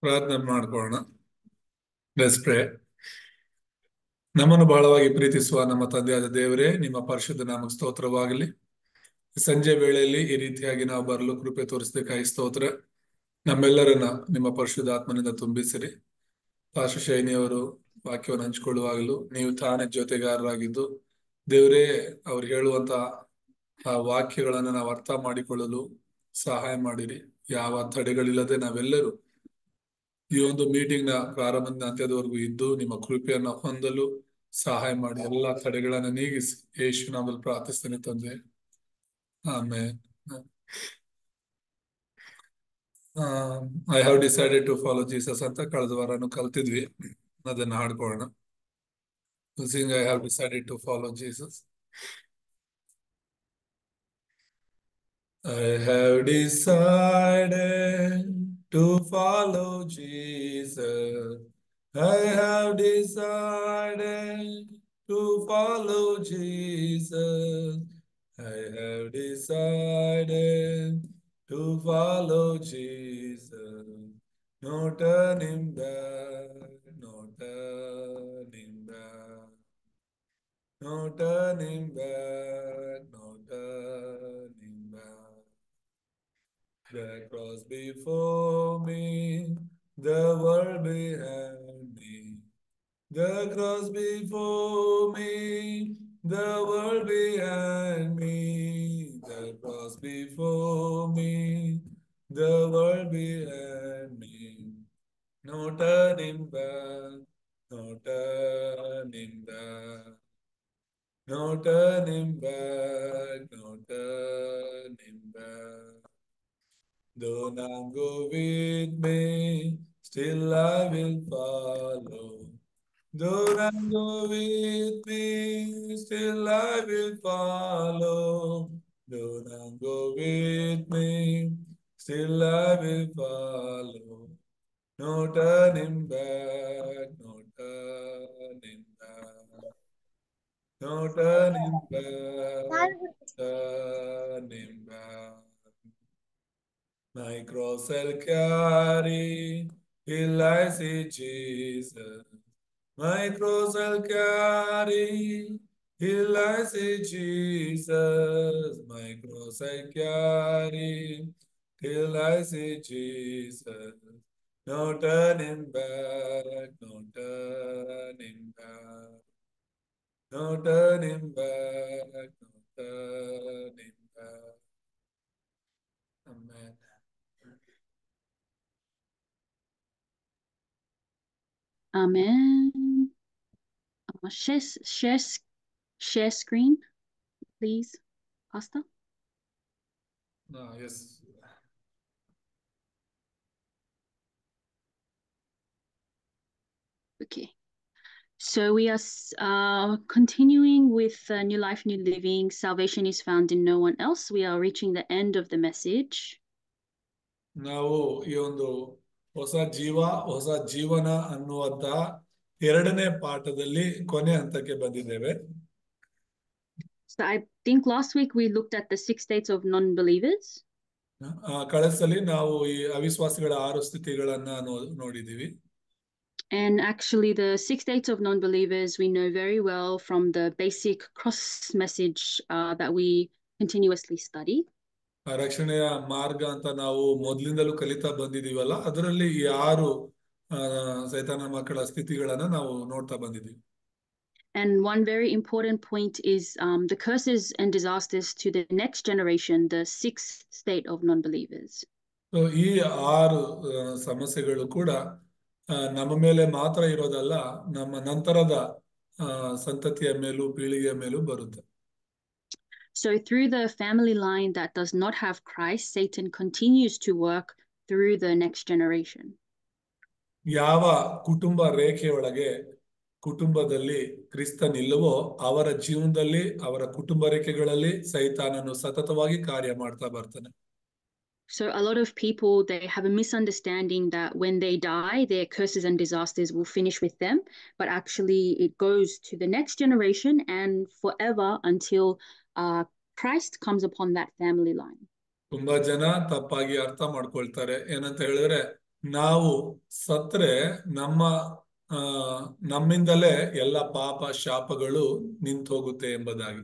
ಪ್ರಾರ್ಥನೆ ಮಾಡ್ಕೊಳ್ಳೋಣ. Let's pray. ನಮ್ಮನ್ನು ಬಹಳವಾಗಿ ಪ್ರೀತಿಸುವ ನಮ್ಮ ತಂದೆಯಾದ ದೇವರೇ, ನಿಮ್ಮ ಪರಿಶುದ್ಧ ನಾಮಕ್ಕೆ ಸ್ತೋತ್ರವಾಗಲಿ. ಸಂಜೆ ವೇಳೆಯಲ್ಲಿ ಈ ರೀತಿಯಾಗಿ ನಾವು ಬರಲು ಕೃಪೆ ತೋರಿಸಬೇಕಾಗಿ ಸ್ತೋತ್ರ. ನಮ್ಮೆಲ್ಲರನ್ನ ನಿಮ್ಮ ಪರಿಶುದ್ಧ ಆತ್ಮನಿಂದ ತುಂಬಿಸಿರಿ. ಪಾಸ್ಟರ್ ಶೈನಿಯವರು ವಾಕ್ಯವನ್ನು ಹಂಚಿಕೊಳ್ಳುವಾಗಲೂ ನೀವು ತಾನೇ ಜೊತೆಗಾರರಾಗಿದ್ದು, ದೇವರೇ ಅವ್ರು ಹೇಳುವಂತ ಆ ವಾಕ್ಯಗಳನ್ನು ನಾವು ಅರ್ಥ ಮಾಡಿಕೊಳ್ಳಲು ಸಹಾಯ ಮಾಡಿರಿ. ಯಾವ ತಡೆಗಳಿಲ್ಲದೆ ನಾವೆಲ್ಲರೂ ಈ ಒಂದು ಮೀಟಿಂಗ್ ನ ಪ್ರಾರಂಭದಿಂದ ಅಂತ್ಯದವರೆಗೂ ಇದ್ದು ನಿಮ್ಮ ಕೃಪೆಯನ್ನು ಹೊಂದಲು ಸಹಾಯ ಮಾಡಿ. ಎಲ್ಲಾ ತಡೆಗಳನ್ನ ನೀಗಿಸಿ ಯೇಸು ನಾಮದಲ್ಲಿ ಪ್ರಾರ್ಥಿಸ್ತೇನೆ ತಂದೆ, ಆಮೇಲೆ I have decided to follow Jesus ಅಂತ ಕಳೆದ ವಾರನು ಕಲ್ತಿದ್ವಿ. ಅದನ್ನ ಹಾಡ್ಕೊಳ್ಳೋಣ. Sing, I have decided to follow Jesus. I have decided to follow Jesus. I have decided to follow Jesus. I have decided to follow Jesus. No turning back, no turning back. No turning back, no turning back. The cross before me, the world behind me. The cross before me, the world behind me. The cross before me, the world behind me. No turning back, no turning back. No turning back, no turning back. Though none go with me, still I will follow. Though none go with me, still I will follow. Though none go with me, still I will follow. No turning back, no turning back. No turning back, turning back. My cross I'll carry till I see Jesus. My cross I'll carry till I see Jesus. My cross I carry till I see Jesus. No turning back, no turning back. No turning back, no turning back. Amen. Amen. Share screen, please, Pastor. Yes. Okay. So we are continuing with New Life, New Living. Salvation is found in no one else. We are reaching the end of the message. ನಾವು ಈ ಒಂದು ಹೊಸ ಜೀವ ಹೊಸ ಜೀವನ ಅನ್ನುವಂತ ಎರಡನೇ ಪಾಠದಲ್ಲಿ ಕೊನೆ ಹಂತಕ್ಕೆ ಬಂದಿದ್ದೇವೆ. So I think last week we looked at the 6 states of non-believers. ಕಳಸಲ್ಲಿ ನಾವು ಈ ಅವಿಶ್ವಾಸಿಗಳ 6 ಸ್ಥಿತಿಗಳನ್ನ ನೋಡಿದೀವಿ. And actually the 6 states of non-believers we know very well from the basic cross message that we continuously study. ರಕ್ಷಣೆಯ ಮಾರ್ಗ ಅಂತ ನಾವು ಮೊದಲಿಂದಲೂ ಕಲಿತಾ ಬಂದಿದೀವಲ್ಲ, ಅದರಲ್ಲಿ ಈ 6 ಸೈತಾನ ಮಕ್ಕಳ ಸ್ಥಿತಿಗಳನ್ನ ನಾವು ನೋಡ್ತಾ ಬಂದಿದ್ದೀವಿ. And one very important point is the curses and disasters to the next generation, the 6th state of non-believers. So ಈ 6 ಸಮಸ್ಯೆಗಳು ಕೂಡ ನಮ್ಮ ಮೇಲೆ ಮಾತ್ರ ಇರೋದಲ್ಲ, ನಮ್ಮ ನಂತರದ ಸಂತತಿಯ ಮೇಲೂ ಪೀಳಿಗೆಯ ಮೇಲೂ ಬರುತ್ತೆ. So through the family line that does not have Christ, Satan continues to work through the next generation. ಯಾವ ಕುಟುಂಬ ರೇಖೆಯೊಳಗೆ ಕುಟುಂಬದಲ್ಲಿ ಕ್ರಿಸ್ತನಿಲ್ಲವೋ ಅವರ ಜೀವನದಲ್ಲಿ ಅವರ ಕುಟುಂಬ ರೇಖೆಗಳಲ್ಲಿ ಸೈತಾನನು ಸತತವಾಗಿ ಕಾರ್ಯ ಮಾಡ್ತಾ ಬರ್ತಾನೆ. So a lot of people, they have a misunderstanding that when they die, their curses and disasters will finish with them. But actually it goes to the next generation and forever until Christ comes upon that family line. ತುಂಬಾ ಜನ ತಪ್ಪಾಗಿ ಅರ್ಥ ಮಾಡ್ಕೊಳ್ತಾರೆ. ಏನಂತ ಹೇಳಿದ್ರೆ ನಾವು ಸತ್ರೆ ನಮ್ಮ ಆ ನಮ್ಮಿಂದಲೇ ಎಲ್ಲ ಪಾಪ ಶಾಪಗಳು ನಿಂತು ಹೋಗುತ್ತೆ ಎಂಬುದಾಗಿ.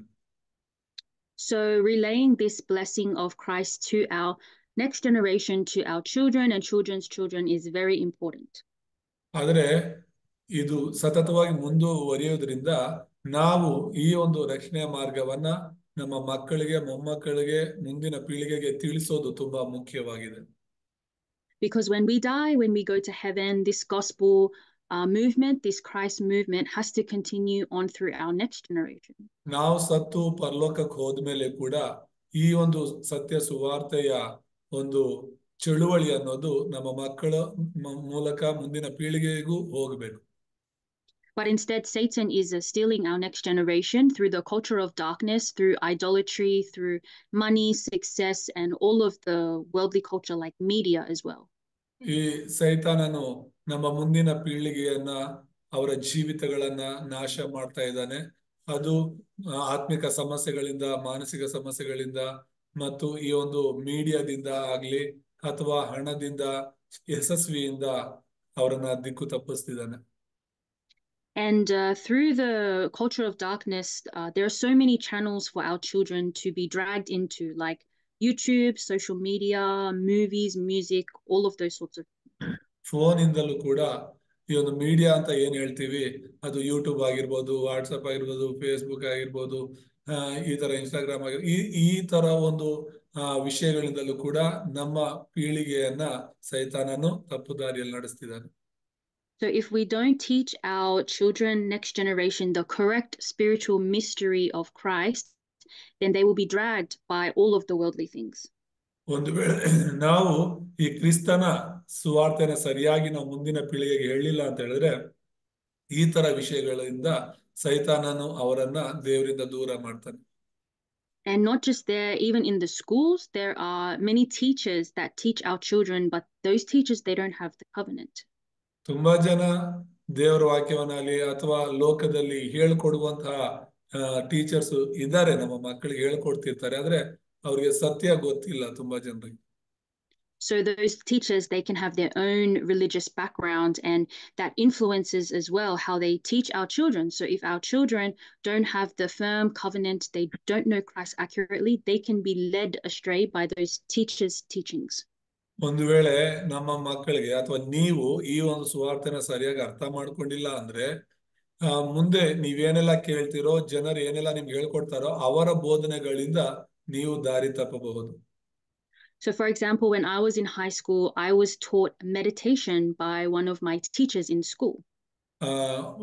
So relaying this blessing of Christ to our next generation, to our children and children's children is very important. ಆದರೆ ಇದು ಸತತವಾಗಿ ಮುಂದುವರಿಯೋದ್ರಿಂದ ನಾವು ಈ ಒಂದು ರಕ್ಷಣೆಯ ಮಾರ್ಗವನ್ನ ನಮ್ಮ ಮಕ್ಕಳಿಗೆ, ಮೊಮ್ಮಕ್ಕಳಿಗೆ, ಮುಂದಿನ ಪೀಳಿಗೆಗೆ ತಿಳಿಸೋದು ತುಂಬಾ ಮುಖ್ಯವಾಗಿದೆ. Because when we die, when we go to heaven, this gospel movement, this Christ movement has to continue on through our next generation. ನಾವು ಸತ್ತು ಪರಲೋಕಕ್ಕೆ ಹೋದ್ಮೇಲೆ ಕೂಡ ಈ ಒಂದು ಸತ್ಯ ಸುವಾರ್ತೆಯ ಒಂದು ಚಳುವಳಿ ಅನ್ನೋದು ನಮ್ಮ ಮಕ್ಕಳ ಮೂಲಕ ಮುಂದಿನ ಪೀಳಿಗೆಗೂ ಹೋಗಬೇಕು. But instead, Satan is stealing our next generation through the culture of darkness, through idolatry, through money, success, and all of the worldly culture like media as well. ಈ ಸೈತಾನನು ನಮ್ಮ ಮುಂದಿನ ಪೀಳಿಗೆಯನ್ನ, ಅವರ ಜೀವಿತಗಳನ್ನ ನಾಶ ಮಾಡ್ತಾ ಇದ್ದಾನೆ. ಅದು ಆತ್ಮಿಕ ಸಮಸ್ಯೆಗಳಿಂದ, ಮಾನಸಿಕ ಸಮಸ್ಯೆಗಳಿಂದ ಮತ್ತು ಈ ಒಂದು ಮೀಡಿಯಾದಿಂದ ಆಗ್ಲಿ ಅಥವಾ ಹಣದಿಂದ, ಯಶಸ್ವಿಯಿಂದ ಅವರನ್ನ ದಿಕ್ಕು ತಪ್ಪಿಸ್ತಿದ್ದಾನೆ. And through the culture of darkness, there are so many channels for our children to be dragged into, like YouTube, social media, movies, music, all of those sorts of things. Phone ಇಂದಲೂ ಕೂಡ ಈ ಒಂದು media ಅಂತ ಏನ್ ಹೇಳ್ತೀವಿ, ಅದು YouTube ಆಗಿರ್ಬೋದು, WhatsApp ಆಗಿರ್ಬೋದು, ಫೇಸ್ಬುಕ್ ಆಗಿರ್ಬೋದು, ಈ ತರ ಇನ್ಸ್ಟಾಗ್ರಾಮ್ ಆಗಿರ್ಬೋದು, ಈ ತರ ಒಂದು ವಿಷಯಗಳಿಂದಲೂ ಕೂಡ ನಮ್ಮ ಪೀಳಿಗೆಯನ್ನ ಸೈತಾನನು ತಪ್ಪು ದಾರಿಯಲ್ಲಿ ನಡೆಸ್ತಿದ್ದಾನೆ. So if we don't teach our children, next generation, the correct spiritual mystery of Christ, then they will be dragged by all of the worldly things. ಒಂದು ವೇಳೆ ನಾವು ಈ ಕ್ರಿಸ್ತನ ಸುವಾರ್ತೆನ ಸರಿಯಾಗಿ ನಾವು ಮುಂದಿನ ಪೀಳಿಗೆಗೆ ಹೇಳಿಲ್ಲ ಅಂತ ಹೇಳಿದ್ರೆ, ಈ ತರ ವಿಷಯಗಳಿಂದ ಸೈತಾನನು ಅವರನ್ನ ದೇವರಿಂದ ದೂರ ಮಾಡ್ತಾನೆ. And not just there, even in the schools, there are many teachers that teach our children, but those teachers, they don't have the covenant. ತುಂಬಾ ಜನ ದೇವರ ವಾಕ್ಯವನ್ನಾಗಲಿ ಅಥವಾ ಲೋಕದಲ್ಲಿ ಹೇಳ್ಕೊಡುವಂತಹ ಟೀಚರ್ಸ್ ಇದ್ದಾರೆ, ನಮ್ಮ ಮಕ್ಕಳಿಗೆ ಹೇಳ್ಕೊಡ್ತಿರ್ತಾರೆ, ಆದ್ರೆ ಅವ್ರಿಗೆ ಸತ್ಯ ಗೊತ್ತಿಲ್ಲ ತುಂಬಾ ಜನರಿಗೆ. So those teachers, they can have their own religious background, and that influences as well how they teach our children. So if our children don't have the firm covenant, they don't know Christ accurately, they can be led astray by those teachers' teachings. ಒಂದು ವೇಳೆ ನಮ್ಮ ಮಕ್ಕಳಿಗೆ ಅಥವಾ ನೀವು ಈ ಒಂದು ಸುವಾರ್ತೆನ ಸರಿಯಾಗಿ ಅರ್ಥ ಮಾಡ್ಕೊಂಡಿಲ್ಲ ಅಂದ್ರೆ, ಮುಂದೆ ನೀವೇನೆಲ್ಲ ಕೇಳ್ತಿರೋ, ಜನರು ಏನೆಲ್ಲ ನಿಮ್ಗೆ ಹೇಳ್ಕೊಡ್ತಾರೋ ಅವರ ಬೋಧನೆಗಳಿಂದ ನೀವು ದಾರಿ ತಪ್ಪಬಹುದು. So for example, when I was in high school, I was taught meditation by one of my teachers in school.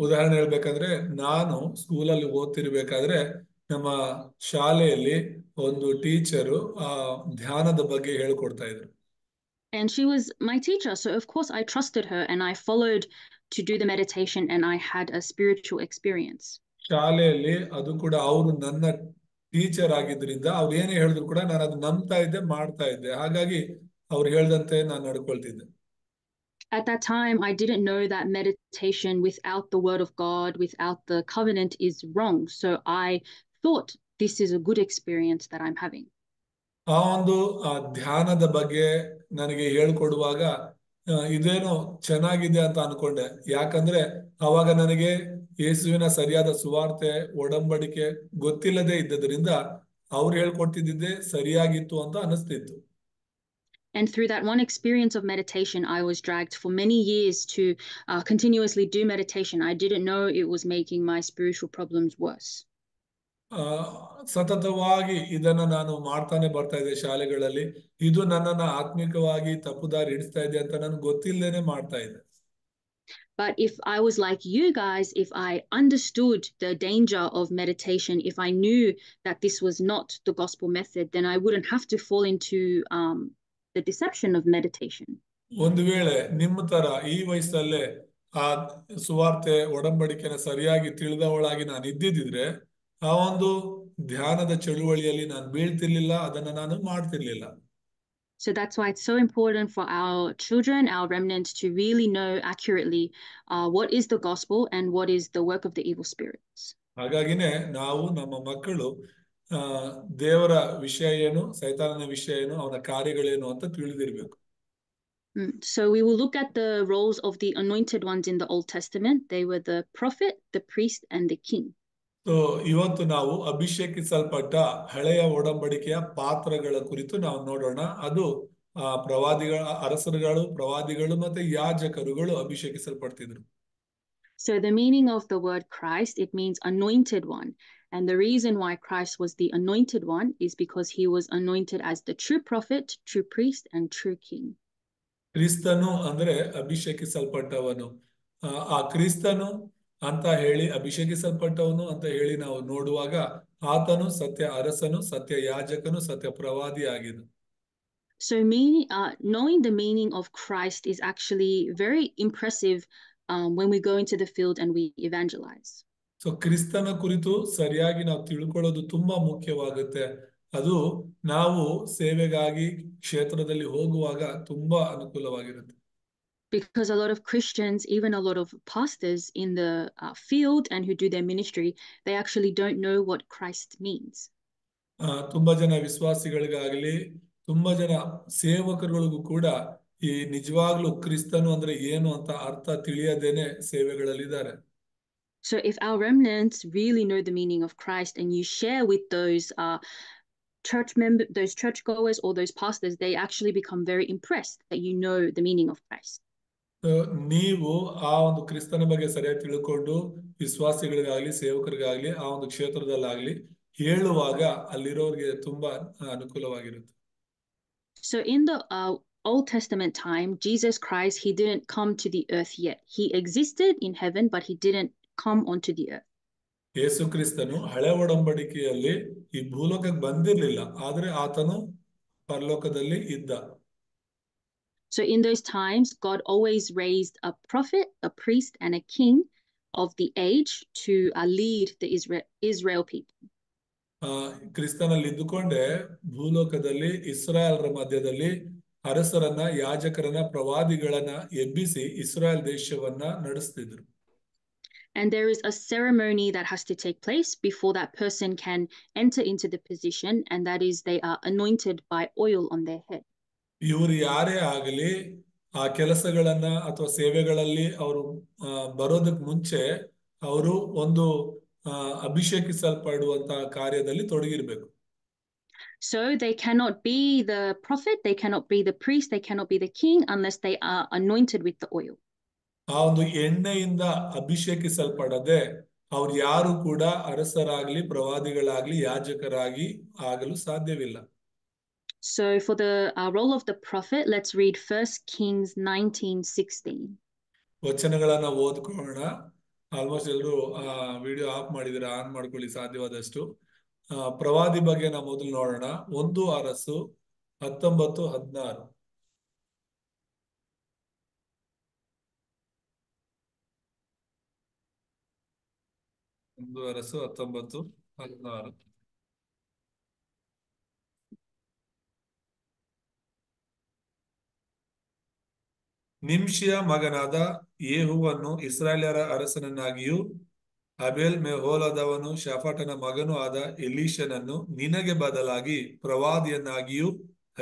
ಉದಾಹರಣೆ ಹೇಳ್ಬೇಕಂದ್ರೆ, ನಾನು ಸ್ಕೂಲಲ್ಲಿ ಓದ್ತಿರ್ಬೇಕಾದ್ರೆ ನಮ್ಮ ಶಾಲೆಯಲ್ಲಿ ಒಂದು ಟೀಚರು ಧ್ಯಾನದ ಬಗ್ಗೆ ಹೇಳ್ಕೊಡ್ತಾ ಇದ್ರು. And she was my teacher, so of course I trusted her and I followed to do the meditation, and I had a spiritual experience. ಶಾಲೆಯಲ್ಲಿ ಅದು ಕೂಡ ಅವರು ನನ್ನ ಟೀಚರ್ ಆಗಿದ್ರಿಂದ ಅವ್ರು ಏನೇ ಹೇಳಿದ್ರು ಕೂಡ ನಾನು ಅದು ನಂಬ್ತಾ ಇದ್ದೆ, ಮಾಡ್ತಾ ಇದ್ದೆ. ಹಾಗಾಗಿ ಅವ್ರು ಹೇಳ್ದಂತೆ ನಾನು ನಡ್ಕೊಳ್ತಿದ್ದೆ. At that time, I didn't know that meditation without the word of God, without the covenant, is wrong. So I thought this is a good experience that I'm having. ಆ ಒಂದು ಧ್ಯಾನದ ಬಗ್ಗೆ ನನಗೆ ಹೇಳ್ಕೊಡುವಾಗ ಇದೇನೋ ಚೆನ್ನಾಗಿದೆ ಅಂತ ಅನ್ಕೊಂಡೆ. ಯಾಕಂದ್ರೆ ಅವಾಗ ನನಗೆ ಯೇಸುವಿನ ಸರಿಯಾದ ಸುವಾರ್ತೆ, ಒಡಂಬಡಿಕೆ ಗೊತ್ತಿಲ್ಲದೆ ಇದ್ದದ್ರಿಂದ ಅವ್ರು ಹೇಳ್ಕೊಡ್ತಿದ್ದೆ ಸರಿಯಾಗಿತ್ತು ಅಂತ ಅನಿಸ್ತಿತ್ತು. And through that one experience of meditation, I was dragged for many years to continuously do meditation. I didn't know it was making my spiritual problems worse. ಸತತವಾಗಿ ಇದನ್ನ ನಾನು ಮಾಡ್ತಾನೆ ಬರ್ತಾ ಇದ್ದೆ ಶಾಲೆಗಳಲ್ಲಿ. ಇದು ನನ್ನನ್ನ ಆತ್ಮಿಕವಾಗಿ ತಪ್ಪುದಾರಿ ಹಿಡಿಸ್ತಾ ಇದೆ ಅಂತ ನನ್ಗೆ ಗೊತ್ತಿಲ್ಲದೇನೆ ಮಾಡ್ತಾ ಇದ್ದೆ. But if I was like you guys, if I understood the danger of meditation, if I knew that this was not the gospel method, then I wouldn't have to fall into the deception of meditation. ಒಂದು ವೇಳೆ ನಿಮ್ಮ ತರ ಈ ವಯಸ್ಸಲ್ಲೇ ಆ ಸುವಾರ್ತೆ, ಒಡಂಬಡಿಕೆನ ಸರಿಯಾಗಿ ತಿಳಿದವಳಾಗಿ ನಾನು ಇದ್ದಿದ್ರೆ ಆ ಒಂದು ಧ್ಯಾನದ ಚಳುವಳಿಯಲ್ಲಿ ನಾನು ಬೀಳ್ತಿರ್ಲಿಲ್ಲ, ಅದನ್ನ ನಾನು ಮಾಡ್ತಿರ್ಲಿಲ್ಲ. So that's why it's so important for our children, our remnants, to really know accurately what is the gospel and what is the work of the evil spirits. ಹಾಗಾಗಿನೇ ನಾವು ನಮ್ಮ ಮಕ್ಕಳು ದೇವರ ವಿಷಯ ಏನು, ಸೈತಾನನ ವಿಷಯ ಏನು, ಅವನ ಕಾರ್ಯಗಳೇನು ಅಂತ ತಿಳಿದಿರ್ಬೇಕು. So we will look at the roles of the anointed ones in the Old Testament. They were the prophet, the priest, and the king. So ಇವತ್ತು ನಾವು ಅಭಿಷೇಕಿಸಲ್ಪಟ್ಟ ಹಳೆಯ ಒಡಂಬಡಿಕೆಯ ಪಾತ್ರಗಳ ಕುರಿತು ನಾವು ನೋಡೋಣ. ಅದು ಪ್ರವಾದಿಗಳ ಅರಸರುಗಳು, ಪ್ರವಾದಿಗಳು ಮತ್ತೆ ಯಾಜಕರುಗಳು ಅಭಿಷೇಕಿಸಲ್ಪಡ್ತಿದ್ರು. So the meaning of the word Christ, it means anointed one. And the reason why Christ was the anointed one is because he was anointed as the true prophet, true priest, and true king. ಕ್ರಿಸ್ತನು ಅಂದ್ರೆ ಅಭಿಷೇಕಿಸಲ್ಪಟ್ಟವನು. ಆ ಕ್ರಿಸ್ತನು ಅಂತ ಹೇಳಿ ಅಭಿಷೇಕಿಸಲ್ಪಟ್ಟವನು ಅಂತ ಹೇಳಿ ನಾವು ನೋಡುವಾಗ ಆತನು ಸತ್ಯ ಅರಸನು, ಸತ್ಯ ಯಾಜಕನು, ಸತ್ಯ ಪ್ರವಾದಿ ಆಗಿದ್ದು. So knowing the meaning of Christ is actually very impressive when we go into the field and we evangelize. So ಕ್ರಿಸ್ತನ ಕುರಿತು ಸರಿಯಾಗಿ ನಾವು ತಿಳ್ಕೊಳ್ಳೋದು ತುಂಬಾ ಮುಖ್ಯವಾಗುತ್ತೆ. ಅದು ನಾವು ಸೇವೆಗಾಗಿ ಕ್ಷೇತ್ರದಲ್ಲಿ ಹೋಗುವಾಗ ತುಂಬಾ ಅನುಕೂಲವಾಗಿರುತ್ತೆ. Because a lot of Christians, even a lot of pastors in the field and who do their ministry, they actually don't know what Christ means. ತುಂಬಾ ಜನ ವಿಶ್ವಾಸಿಗಳಿಗಾಗಲಿ, ತುಂಬಾ ಜನ ಸೇವಕರುಗಳಿಗೂ ಕೂಡ ಈ ನಿಜವಾಗ್ಲೂ ಕ್ರಿಸ್ತನು ಅಂದ್ರೆ ಏನು ಅಂತ ಅರ್ಥ ತಿಳಿಯದೇನೆ ಸೇವೆಗಳಲ್ಲಿದ್ದಾರೆ. So if our remnants really know the meaning of Christ and you share with those those churchgoers or those pastors, they actually become very impressed that you know the meaning of Christ. ನೀವು ಆ ಒಂದು ಕ್ರಿಸ್ತನ ಬಗ್ಗೆ ಸರಿಯಾಗಿ ತಿಳ್ಕೊಂಡು ವಿಶ್ವಾಸಿಗಳಿಗಾಗ್ಲಿ, ಸೇವಕರಿಗಾಗ್ಲಿ, ಆ ಒಂದು ಕ್ಷೇತ್ರದಲ್ಲಾಗ್ಲಿ ಹೇಳುವಾಗ ಅಲ್ಲಿರೋರಿಗೆ ತುಂಬಾ ಅನುಕೂಲವಾಗಿರುತ್ತೆ. So in the Old Testament time, Jesus Christ, he didn't come to the earth yet. He existed in heaven, but he didn't come onto the earth. ಯೇಸು ಕ್ರಿಸ್ತನು ಹಳೆ ಒಡಂಬಡಿಕೆಯಲ್ಲಿ ಈ ಭೂಲೋಕಕ್ಕೆ ಬಂದಿರಲಿಲ್ಲ, ಆದ್ರೆ ಆತನು ಪರಲೋಕದಲ್ಲಿ ಇದ್ದ. So in those times, God always raised a prophet, a priest, and a king of the age to lead the Israel people. ಕ್ರಿಸ್ತನಲ್ಲಿ ಇದ್ದುಕೊಂಡೆ ಭೂಲೋಕದಲ್ಲಿ ಇಸ್ರಾಯೇಲ್ರ ಮಧ್ಯದಲ್ಲಿ ಅರಸರನ್ನ, ಯಾಜಕರನ್ನ, ಪ್ರವಾದಿಗಳನ್ನ ಎಬ್ಬಿಸಿ ಇಸ್ರಾಯೇಲ್ ದೇಶವನ್ನ ನಡೆಸ್ತಿದ್ರು. And there is a ceremony that has to take place before that person can enter into the position, and that is they are anointed by oil on their head. ಇವರು ಯಾರೇ ಆಗಲಿ ಆ ಕೆಲಸಗಳನ್ನ ಅಥವಾ ಸೇವೆಗಳಲ್ಲಿ ಅವರು ಬರೋದಕ್ಕೆ ಮುಂಚೆ ಅವರು ಒಂದು ಅಭಿಷೇಕಿಸಲ್ಪಡುವಂತಹ ಕಾರ್ಯದಲ್ಲಿ ತೊಡಗಿರ್ಬೇಕು. So they cannot be the prophet, they cannot be the priest, they cannot be the king unless they are anointed with the oil. ಆ ಒಂದು ಎಣ್ಣೆಯಿಂದ ಅಭಿಷೇಕಿಸಲ್ಪಡದೆ ಅವ್ರು ಯಾರು ಕೂಡ ಅರಸರಾಗ್ಲಿ, ಪ್ರವಾದಿಗಳಾಗ್ಲಿ, ಯಾಜಕರಾಗಿ ಆಗಲು ಸಾಧ್ಯವಿಲ್ಲ. So for the role of the prophet, let's read 1 Kings 19:16. ವಚನಗಳನ್ನ ಓದ್ಕೊಳ್ಳೋಣ. Almost ಎಲ್ಲರೂ video of ಮಾಡಿದ್ರೆ ಆನ್ ಮಾಡ್ಕೊಳ್ಳಿ ಸಾಧ್ಯವಾದಷ್ಟು. ಪ್ರವಾದಿ ಬಗ್ಗೆ ನಾವು ಮೊದಲು ನೋಡೋಣ. 1 ಅರಸು 19:16. 1 ಅರಸು 19:16. ನಿಮ್ಷಿಯ ಮಗನಾದ ಯೇಹುವನ್ನು ಇಸ್ರಾಯೇಲ್ಯರ ಅರಸನನ್ನಾಗಿಯೂ ಅಬೇಲ್ ಮೆಹೋಲದವನು ಶಾಫಾಟನ ಮಗನೂ ಆದ ಎಲೀಷನನ್ನು ನಿನಗೆ ಬದಲಾಗಿ ಪ್ರವಾದಿಯನ್ನಾಗಿಯೂ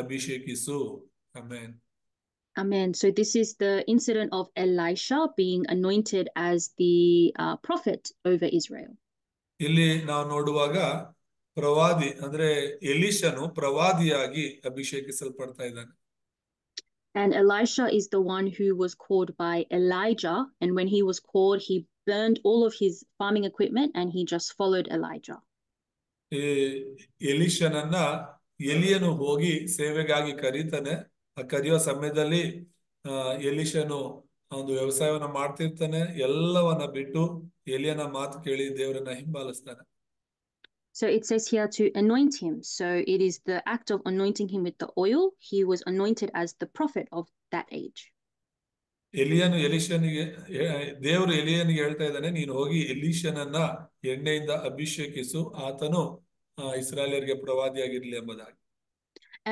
ಅಭಿಷೇಕಿಸು. Amen. Amen. So this is the incident of Elisha being anointed as the prophet over Israel. ಇಲ್ಲಿ ನಾವು ನೋಡುವಾಗ ಪ್ರವಾದಿ ಅಂದ್ರೆ ಎಲೀಷನು ಪ್ರವಾದಿಯಾಗಿ ಅಭಿಷೇಕಿಸಲ್ಪಡ್ತಾ ಇದ್ದಾನೆ. And Elisha is the one who was called by Elijah. And when he was called, he burned all of his farming equipment and he just followed Elijah. ಈ ಎಲೀಷನನ್ನ ಎಲಿಯನು ಹೋಗಿ ಸೇವೆಗಾಗಿ ಕರೀತಾನೆ. ಆ ಕರೆಯೋ ಸಮಯದಲ್ಲಿ ಎಲೀಷನು ಒಂದು ವ್ಯವಸಾಯವನ್ನ ಮಾಡ್ತಿರ್ತಾನೆ. ಎಲ್ಲವನ್ನ ಬಿಟ್ಟು ಎಲಿಯನ ಮಾತು ಕೇಳಿ ದೇವರನ್ನ ಹಿಂಬಾಲಿಸ್ತಾನೆ. So it says here to anoint him. So it is the act of anointing him with the oil. He was anointed as the prophet of that age. ಎಲೀಷನಿಗೆ ದೇವರು ಎಲಿಯನಿಗೆ ಹೇಳ್ತಾ ಇದ್ದಾನೆ, ನೀನು ಹೋಗಿ ಎಲೀಷನನ್ನ ಎಣ್ಣೆಯಿಂದ ಅಭಿಷೇಕಿಸು, ಆತನು ಇಸ್ರಾಯೇಲ್ಯರಿಗೆ ಪ್ರವಾದಿಯಾಗಿರ್ಲಿ ಎಂಬುದಾಗಿ.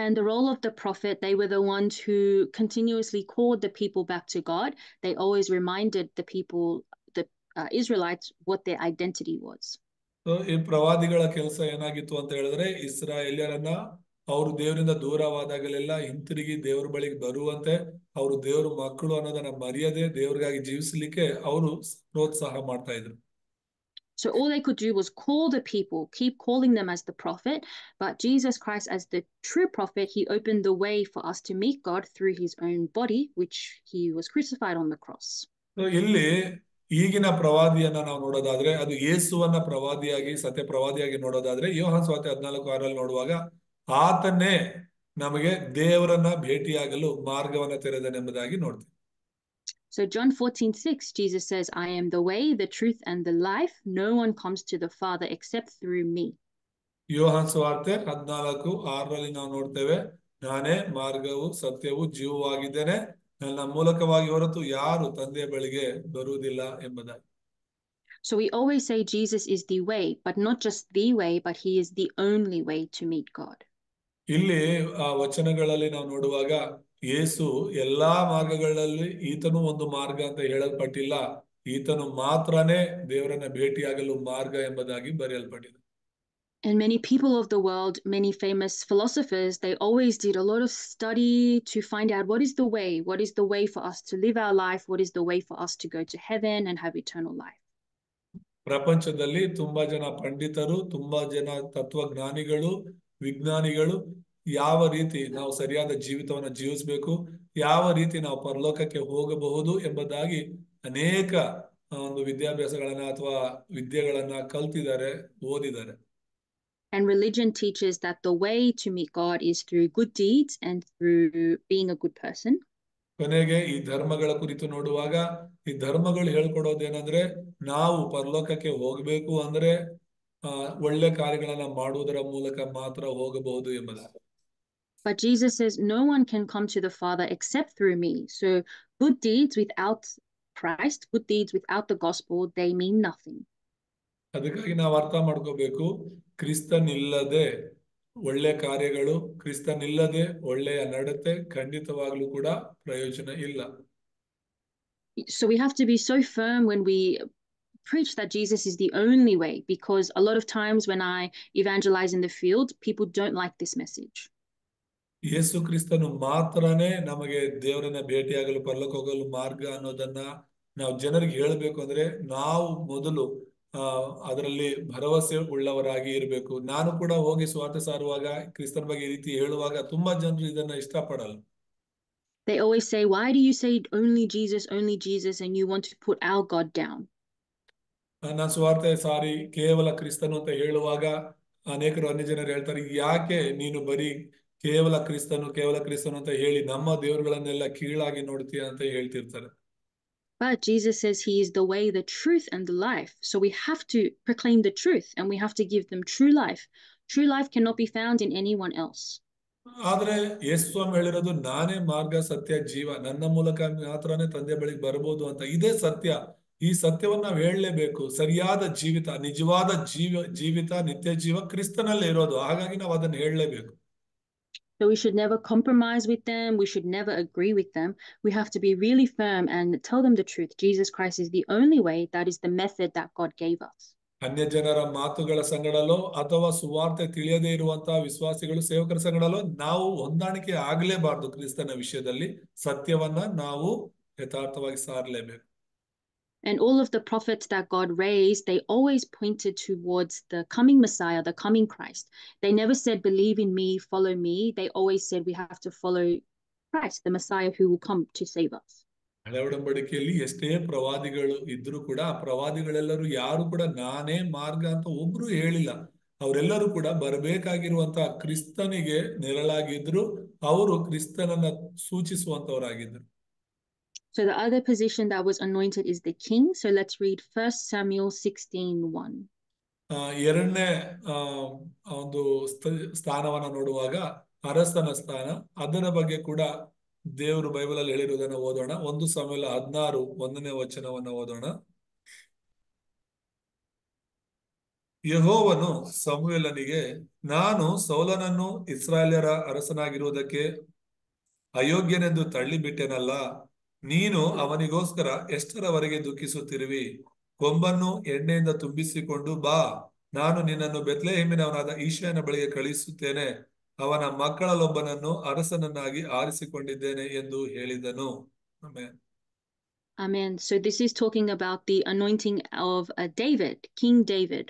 And the role of the prophet, they were the ones who continuously called the people back to God. They always reminded the people, the Israelites, what their identity was. ಈ ಪ್ರವಾದಿಗಳ ಕೆಲಸ ಏನಾಗಿತ್ತು ಅಂತ ಹೇಳಿದ್ರೆ ಇಸ್ರಾಯೇಲ್ಯರನ್ನ ಅವರು ದೇವರಿಂದ ದೂರವಾದಾಗಲೆಲ್ಲ ಹಿಂತಿರುಗಿ ದೇವರ ಬಳಿಗೆ ಬರುವಂತೆ, ಅವರು ದೇವ್ರ ಮಕ್ಕಳು ಅನ್ನೋದನ್ನ ಮರೆಯದೆ ದೇವ್ರಿಗಾಗಿ ಜೀವಿಸಲಿಕ್ಕೆ ಅವರು ಪ್ರೋತ್ಸಾಹ ಮಾಡ್ತಾ ಇದ್ರು. So all they could do was call the people, keep calling them as the prophet. But Jesus Christ, as the true prophet, he opened the way for us to meet God through his own body, which he was crucified on the cross. So, ಇಲ್ಲಿ ಈಗಿನ ಪ್ರವಾದಿಯನ್ನ ನಾವು ನೋಡೋದಾದ್ರೆ, ಅದು ಯೇಸುವನ್ನ ಪ್ರವಾದಿಯಾಗಿ ಸತ್ಯ ಪ್ರವಾದಿಯಾಗಿ ನೋಡೋದಾದ್ರೆ, ಯೋಹಾನ ಸುವಾರ್ತೆ 14:6 ನೋಡುವಾಗ ಆತನೇ ನಮಗೆ ದೇವರನ್ನ ಭೇಟಿಯಾಗಲು ಮಾರ್ಗವನ್ನ ತೆರೆದನೆಂಬುದಾಗಿ ನೋಡ್ತೀವಿ. So John 14:6, Jesus says, I am the way, the truth, and the life. No one comes to the Father except through me. ಯೋಹಾನ ಸುವಾರ್ತೆ 14:6 ನಾವು ನೋಡ್ತೇವೆ, ನಾನೇ ಮಾರ್ಗವು ಸತ್ಯವು ಜೀವವಾಗಿದ್ದೇನೆ, ನನ್ನ ಮೂಲಕವಾಗಿ ಹೊರತು ಯಾರು ತಂದೆಯ ಬಳಿಗೆ ಬರುವುದಿಲ್ಲ ಎಂಬುದಾಗಿ. So we always say Jesus is the way, but not just the way, but he is the only way to meet God. ಇಲ್ಲಿ ಆ ವಚನಗಳಲ್ಲಿ ನಾವು ನೋಡುವಾಗ ಯೇಸು ಎಲ್ಲಾ ಮಾರ್ಗಗಳಲ್ಲಿ ಈತನು ಒಂದು ಮಾರ್ಗ ಅಂತ ಹೇಳಲ್ಪಟ್ಟಿಲ್ಲ, ಈತನು ಮಾತ್ರನೇ ದೇವರನ್ನ ಭೇಟಿಯಾಗಲು ಮಾರ್ಗ ಎಂಬುದಾಗಿ ಬರೆಯಲ್ಪಟ್ಟಿದೆ. And many people of the world, many famous philosophers, they always did a lot of study to find out what is the way, what is the way for us to live our life, what is the way for us to go to heaven and have eternal life. ಪ್ರಪಂಚದಲ್ಲಿ ತುಂಬಾ ಜನ ಪಂಡಿತರು, ತುಂಬಾ ಜನ ತತ್ವಜ್ಞಾನಿಗಳು, ವಿಜ್ಞಾನಿಗಳು ಯಾವ ರೀತಿ ನಾವು ಸರಿಯಾದ ಜೀವಿತವನ್ನ ಜೀವಿಸಬೇಕು, ಯಾವ ರೀತಿ ನಾವು ಪರಲೋಕಕ್ಕೆ ಹೋಗಬಹುದು ಎಂಬುದಾಗಿ ಅನೇಕ ಒಂದು ವಿದ್ಯಾಭ್ಯಾಸಗಳನ್ನ ಅಥವಾ ವಿದ್ಯೆಗಳನ್ನ ಕಲ್ತಿದ್ದಾರೆ, ಓದಿದ್ದಾರೆ. And religion teaches that the way to meet God is through good deeds and through being a good person. ಕೊನೆಗೆ ಈ ಧರ್ಮಗಳ ಕುರಿತು ನೋಡುವಾಗ ಈ ಧರ್ಮಗಳು ಹೇಳ್ಕೊಡೋದೇನಂದ್ರೆ, ನಾವು ಪರಲೋಕಕ್ಕೆ ಹೋಗ್ಬೇಕು ಅಂದ್ರೆ ಒಳ್ಳೆ ಕಾರ್ಯಗಳನ್ನ ಮಾಡುವುದರ ಮೂಲಕ ಮಾತ್ರ ಹೋಗಬಹುದು ಎಂಬುದಾಗಿ. But Jesus says no one can come to the Father except through me. So good deeds without Christ, good deeds without the gospel, they mean nothing. ಅದಕ್ಕಾಗಿ ನಾವು ಅರ್ಥ ಮಾಡ್ಕೋಬೇಕು, ಕ್ರಿಸ್ತನಿಲ್ಲದೆ ಒಳ್ಳೆ ಕಾರ್ಯಗಳು, ಕ್ರಿಸ್ತನಿಲ್ಲದೆ ಒಳ್ಳೆಯ ನಡತೆ ಖಂಡಿತವಾಗ್ಲೂ ಕೂಡ ಪ್ರಯೋಜನ ಇಲ್ಲ. So we have to be so firm when we preach that Jesus is the only way, because a lot of times when I evangelize in the field, people don't like this message. ಯೇಸು ಕ್ರಿಸ್ತನು ಮಾತ್ರನೇ ನಮಗೆ ದೇವರನ್ನ ಭೇಟಿಯಾಗಲು ಪರಲೋಕ ಹೋಗಲು ಮಾರ್ಗ ಅನ್ನೋದನ್ನ ನಾವು ಜನರಿಗೆ ಹೇಳಬೇಕು ಅಂದ್ರೆ ನಾವು ಮೊದಲು ಅದರಲ್ಲಿ ಭರವಸೆ ಉಳ್ಳವರಾಗಿ ಇರಬೇಕು. ನಾನು ಕೂಡ ಹೋಗಿ ಸ್ವಾರ್ಥ ಸಾರುವಾಗ ಕ್ರಿಸ್ತನ ಬಗ್ಗೆ ಈ ರೀತಿ ಹೇಳುವಾಗ ತುಂಬಾ ಜನರು ಇದನ್ನ ಇಷ್ಟಪಡಲ್ಲ. They always say, why do you say only Jesus, and you want to put our God down? ನಾನು ಸ್ವಾರ್ಥ ಸಾರಿ ಕೇವಲ ಕ್ರಿಸ್ತನು ಅಂತ ಹೇಳುವಾಗ ಅನೇಕರು ಅನ್ಯ ಜನರು ಹೇಳ್ತಾರೆ, ಯಾಕೆ ನೀನು ಬರೀ ಕೇವಲ ಕ್ರಿಸ್ತನು ಅಂತ ಹೇಳಿ ನಮ್ಮ ದೇವರುಗಳನ್ನೆಲ್ಲ ಕೀಳಾಗಿ ನೋಡ್ತೀಯ ಅಂತ ಹೇಳ್ತಿರ್ತಾರೆ. But Jesus says he is the way, the truth, and the life. So we have to proclaim the truth and we have to give them true life. True life cannot be found in anyone else. ಆದ್ರೆ ಯೇಸು ಸ್ವಾಮಿ ಹೇಳಿರೋದು, ನಾನೇ ಮಾರ್ಗ ಸತ್ಯ ಜೀವ, ನನ್ನ ಮೂಲಕ ಮಾತ್ರನೇ ತಂದೆ ಬಳಿಗೆ ಬರಬಹುದು ಅಂತ. ಇದೇ ಸತ್ಯ. ಈ ಸತ್ಯವನ್ನ ನಾವು ಹೇಳಲೇಬೇಕು. ಸರಿಯಾದ ಜೀವಿತ, ನಿಜವಾದ ಜೀವಿತ, ನಿತ್ಯ ಜೀವ ಕ್ರಿಸ್ತನಲ್ಲೇ ಇರೋದು. ಹಾಗಾಗಿ ನಾವು ಅದನ್ನ ಹೇಳಲೇಬೇಕು. So we should never compromise with them. We should never agree with them. We have to be really firm and tell them the truth. Jesus Christ is the only way. That is the method that God gave us. ಅನ್ಯ ಜನರ ಮಾತುಗಳ ಸಂಗಡಲೋ ಅಥವಾ ಸುವಾರ್ತೆ ತಿಳಿಯದೇ ಇರುವಂತಹ ವಿಶ್ವಾಸಿಗಳು, ಸೇವಕರ ಸಂಗಡಲೋ ನಾವು ಹೊಂದಾಣಿಕೆ ಆಗಲೇಬಾರ್ದು. ಕ್ರಿಸ್ತನ ವಿಷಯದಲ್ಲಿ ಸತ್ಯವನ್ನ ನಾವು ಯಥಾರ್ಥವಾಗಿ ಸಾರಲೇಬೇಕು. And all of the prophets that God raised, they always pointed towards the coming Messiah, the coming Christ. They never said, believe in me, follow me. They always said we have to follow Christ, the Messiah who will come to save us. ಹಳೆ ಒಡಂಬಡಿಕೆಯಲ್ಲಿ ಎಷ್ಟೇ ಪ್ರವಾದಿಗಳು ಇದ್ರೂ ಕೂಡ ಆ ಪ್ರವಾದಿಗಳೆಲ್ಲರೂ ಯಾರು ಕೂಡ ನಾನೇ ಮಾರ್ಗ ಅಂತ ಒಬ್ರು ಹೇಳಿಲ್ಲ. ಅವರೆಲ್ಲರೂ ಕೂಡ ಬರಬೇಕಾಗಿರುವಂತಹ ಕ್ರಿಸ್ತನಿಗೆ ನೆರಳಾಗಿದ್ರು, ಅವರು ಕ್ರಿಸ್ತನನ್ನ ಸೂಚಿಸುವಂತವರಾಗಿದ್ರು. So the other position that was anointed is the king. So let's read 1 Samuel 16:1. ಎರಡನೇ ಒಂದು ಸ್ಥಾನವನ್ನ ನೋಡುವಾಗ ಅರಸನ ಸ್ಥಾನ, ಅದರ ಬಗ್ಗೆ ಕೂಡ ದೇವರು ಬೈಬಲ್ ಅಲ್ಲಿ ಹೇಳಿರುವುದನ್ನ ಓದೋಣ. 1 ಸಮುವೇಲ 16 1ನೇ ವಚನವನ್ನ ಓದೋಣ. ಯೆಹೋವನು ಸಮುವೇಲನಿಗೆ, ನಾನು ಸೌಲನನ್ನು ಇಸ್ರಾಯೇಲ್ಯರ ಅರಸನಾಗಿರುವುದಕ್ಕೆ ಅಯೋಗ್ಯನೆಂದು ತಳ್ಳಿಬಿಟ್ಟೆನಲ್ಲ, ನೀನು ಅವನಿಗೋಸ್ಕರ ಎಷ್ಟರವರೆಗೆ ದುಃಖಿಸುತ್ತಿರುವಿ? ಕೊಂಬನ್ನು ಎಣ್ಣೆಯಿಂದ ತುಂಬಿಸಿಕೊಂಡು ಬಾ, ನಾನು ನಿನ್ನನ್ನು ಬೆತ್ಲೆಹೇಮಿನವನಾದ ಈಶಾಯನ ಬಳಿಗೆ ಕಳುಹಿಸುತ್ತೇನೆ. ಅವನ ಮಕ್ಕಳಲ್ಲೊಬ್ಬನನ್ನು ಅರಸನನ್ನಾಗಿ ಆರಿಸಿಕೊಂಡಿದ್ದೇನೆ ಎಂದು ಹೇಳಿದನು. Amen. Amen. So this is talking about the anointing of David, King David.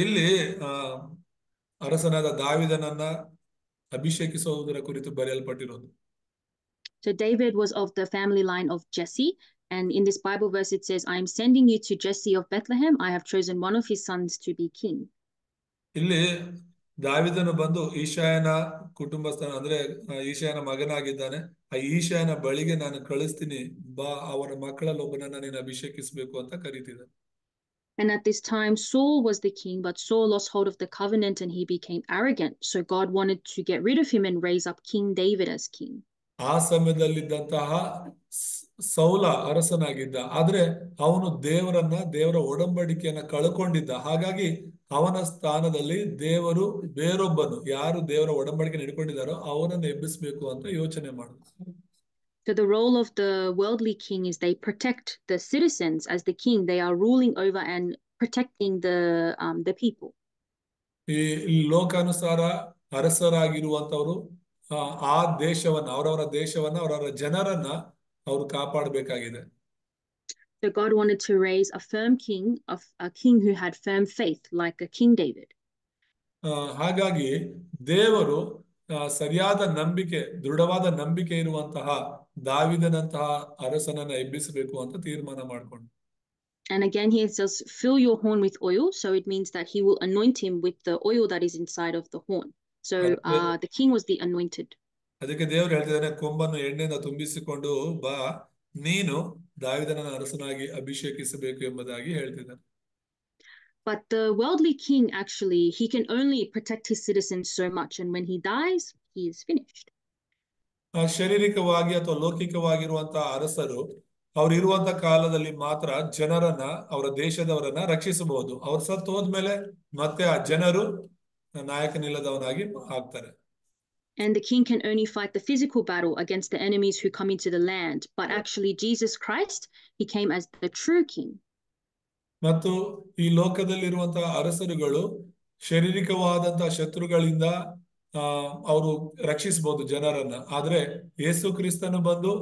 ಇಲ್ಲಿ ಅರಸನಾದ ದಾವಿದನನ್ನ ಅಭಿಷೇಕಿಸುವುದರ ಕುರಿತು ಬರೆಯಲ್ಪಟ್ಟಿರೋದು. So David was of the family line of Jesse. And in this Bible verse, it says, I am sending you to Jesse of Bethlehem. I have chosen one of his sons to be king. ಇಲ್ಲಿ ದಾವಿದನು ಬಂದು ಈಶಾಯನ ಕುಟುಂಬಸ್ಥನ ಅಂದ್ರೆ ಈಶಾಯನ ಮಗನಾಗಿದ್ದಾನೆ. ಆ ಈಶಾಯನ ಬಳಿಗೆ ನಾನು ಕಳಿಸ್ತೀನಿ, ಬಾ, ಅವರ ಮಕ್ಕಳಲ್ಲಿ ಒಬ್ಬನನ್ನ ನೀನು ಅಭಿಷೇಕಿಸಬೇಕು ಅಂತ ಕರೀತಿದ್ದಾನೆ. And at this time, Saul was the king, but Saul lost hold of the covenant and he became arrogant. So God wanted to get rid of him and raise up King David as king. ಆ ಸಮಯದಲ್ಲಿದ್ದಂತಹ ಸೌಲ ಅರಸನಾಗಿದ್ದ, ಆದ್ರೆ ಅವನು ದೇವರ ಒಡಂಬಡಿಕೆಯನ್ನ ಕಳ್ಕೊಂಡಿದ್ದ. ಹಾಗಾಗಿ ಅವನ ಸ್ಥಾನದಲ್ಲಿ ದೇವರು ಬೇರೊಬ್ಬನು, ಯಾರು ದೇವರ ಒಡಂಬಡಿಕೆ ಹಿಡ್ಕೊಂಡಿದ್ದಾರೋ ಅವನನ್ನು ಎಬ್ಬಿಸ್ಬೇಕು ಅಂತ ಯೋಚನೆ ಮಾಡಿದ್ರು. So the role of the worldly king is they protect the citizens as the king. They are ruling over and protecting the people. ಈ ಲೋಕಾನುಸಾರ ಅರಸರಾಗಿರುವಂತವರು ಆ ದೇಶವನ್ನ, ಅವರವರ ದೇಶವನ್ನ, ಅವರವರ ಜನರನ್ನ ಅವರು ಕಾಪಾಡಬೇಕಾಗಿದೆ. So God wanted to raise a firm king, a king who had firm faith, like a King David. ಹಾಗಾಗಿ ದೇವರು ಸರಿಯಾದ ನಂಬಿಕೆ, ದೃಢವಾದ ನಂಬಿಕೆ ಇರುವಂತಹ ದಾವಿದನಂತಹ ಅರಸನನ್ನ ಎಬ್ಬಿಸಬೇಕು ಅಂತ ತೀರ್ಮಾನ ಮಾಡ್ಕೊಂಡು. And again, he says, fill your horn with oil. So it means that he will anoint him with the oil that is inside of the horn. So the king was the anointed. ಅದಕ್ಕೆ ದೇವರು ಹೇಳ್ತಿದ್ದಾನೆ, ಕೊಂಬನ್ನು ಎಣ್ಣೆಯಿಂದ ತುಂಬಿಸಿಕೊಂಡು ಬಾ, ನೀನು ದಾವಿದನ ಅರಸನಾಗಿ ಅಭಿಷೇಕಿಸಬೇಕು ಎಂಬುದಾಗಿ ಹೇಳ್ತಿದ್ದಾನೆ. But the worldly king, actually, he can only protect his citizens so much. And when he dies, he is finished. ಶಾರೀರಿಕವಾಗಿ ಅಥವಾ ಲೌಕಿಕವಾಗಿರುವಂತಹ ಅರಸರು ಅವ್ರು ಇರುವಂತ ಕಾಲದಲ್ಲಿ ಮಾತ್ರ ಜನರನ್ನ, ಅವರ ದೇಶದವರನ್ನ ರಕ್ಷಿಸಬಹುದು. ಅವ್ರು ಸತ್ತು ಹೋದ್ಮೇಲೆ ಮತ್ತೆ ಆ ಜನರು ನಾಯಕನಿಲ್ಲದವನಾಗಿ ಆಗ್ತಾರೆ. And the king can only fight the physical battle against the enemies who come into the land. But actually, Jesus Christ, he came as the true king. ಮತ್ತು ಈ ಲೋಕದಲ್ಲಿರುವಂತಹ ಅರಸರುಗಳು ಶಾರೀರಿಕವಾದಂತಹ ಶತ್ರುಗಳಿಂದ ಅವರು ರಕ್ಷಿಸಬಹುದು ಜನರನ್ನ. ಆದ್ರೆ ಯೇಸು ಕ್ರಿಸ್ತನು ಬಂದು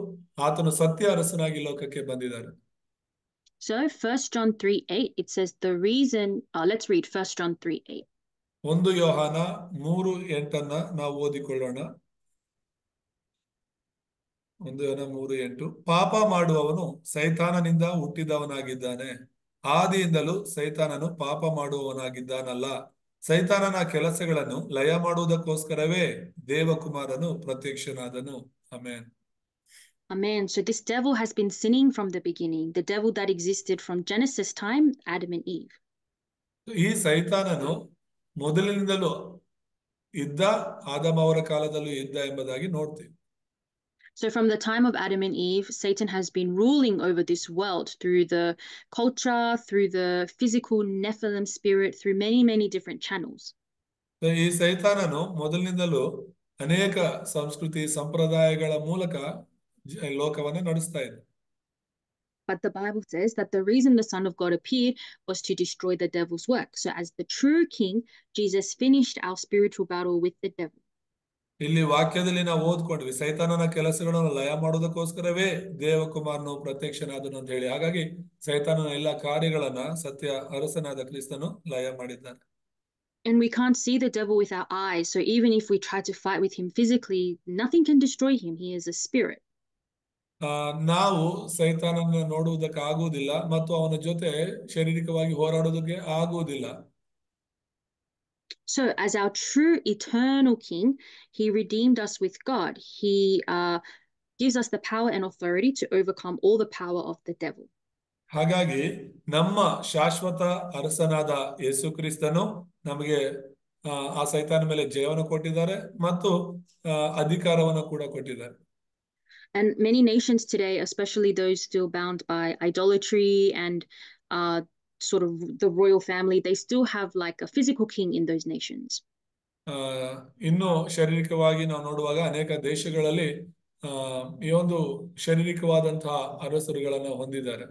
ಆತನು ಸತ್ಯ ಅರಸನಾಗಿ ಲೋಕಕ್ಕೆ ಬಂದಿದ್ದಾರೆ. So 1 John 3:8, it says the reason, let's read 1 John 3:8. 1 ಯೋಹಾನ 3:8 ನಾವು ಓದಿಕೊಳ್ಳೋಣ. 1 ಯೋಹಾನ 3:8, ಪಾಪ ಮಾಡುವವನು ಸೈತಾನನಿಂದ ಹುಟ್ಟಿದವನಾಗಿದ್ದಾನೆ, ಆದಿಯಿಂದಲೂ ಸೈತಾನನು ಪಾಪ ಮಾಡುವವನಾಗಿದ್ದಾನಲ್ಲ. ಸೈತಾನನ ಕೆಲಸಗಳನ್ನು ಲಯ ಮಾಡುವುದಕ್ಕೋಸ್ಕರವೇ ದೇವಕುಮಾರನು ಪ್ರತ್ಯಕ್ಷನಾದನು. Amen. Amen. So this devil has been sinning from the beginning, the devil that existed from Genesis time, Adam and Eve. ಈ ಸೈತಾನನು ಮೊದಲಿನಿಂದಲೂ ಇದ್ದ, ಆದಮ ಅವರ ಕಾಲದಲ್ಲೂ ಇದ್ದ ಎಂಬುದಾಗಿ ನೋಡ್ತೀವಿ. So from the time of Adam and Eve, Satan has been ruling over this world through the culture, through the physical Nephilim spirit, through many, many different channels. ಈ ಸೈತಾನನು ಮೊದಲಿನಿಂದಲೂ ಅನೇಕ ಸಂಸ್ಕೃತಿ ಸಂಪ್ರದಾಯಗಳ ಮೂಲಕ ಲೋಕವನ್ನು ನಡೆಸ್ತಾ ಇದೆ. But the Bible says that the reason the Son of God appeared was to destroy the devil's work. So as the true king, Jesus finished our spiritual battle with the devil. ಇಲ್ಲಿ ವಾಕ್ಯದಲ್ಲಿ ನಾವು ಓದ್ಕೊಂಡ್ವಿ, ಸೈತಾನನ ಕೆಲಸಗಳನ್ನು ಲಯ ಮಾಡೋದಕ್ಕೋಸ್ಕರವೇ ದೇವಕುಮಾರನು ಪ್ರತ್ಯಕ್ಷನಾದನು ಅಂತ ಹೇಳಿ. ಹಾಗಾಗಿ ಸೈತಾನನ ಎಲ್ಲ ಕಾರ್ಯಗಳನ್ನ ಸತ್ಯ ಅರಸನಾದ ಕ್ರಿಸ್ತನು ಲಯ ಮಾಡಿದ್ದಾನೆ. And we can't see the devil with our eyes. So even if we try to fight with him physically, nothing can destroy him. He is a spirit. ನಾವು ಸೈತಾನನ ನೋಡುವುದಕ್ಕೆ ಆಗುವುದಿಲ್ಲ ಮತ್ತು ಅವನ ಜೊತೆ ಶಾರೀರಿಕವಾಗಿ ಹೋರಾಡೋದಕ್ಕೆ ಆಗುವುದಿಲ್ಲ. So as our true eternal king, he redeemed us with God. He gives us the power and authority to overcome all the power of the devil. ಹಾಗಾಗಿ ನಮ್ಮ ಶಾಶ್ವತ ಅರಸನಾದ ಯೇಸು ಕ್ರಿಸ್ತನು ನಮಗೆ ಆ ಸೈತಾನ ಮೇಲೆ ಜಯವನ್ನು ಕೊಟ್ಟಿದ್ದಾರೆ ಮತ್ತು ಅಧಿಕಾರವನ್ನು ಕೂಡ ಕೊಟ್ಟಿದ್ದಾರೆ. And many nations today, especially those still bound by idolatry and sort of the royal family, they still have like a physical king in those nations. ಇನ್ನು ಶಾರೀರಿಕವಾಗಿ ನಾವು ನೋಡುವಾಗ ಅನೇಕ ದೇಶಗಳಲ್ಲಿ ಈ ಒಂದು ಶಾರೀರಿಕವಾದಂತಹ ಅರಸರುಗಳನ್ನ ಹೊಂದಿದ್ದಾರೆ.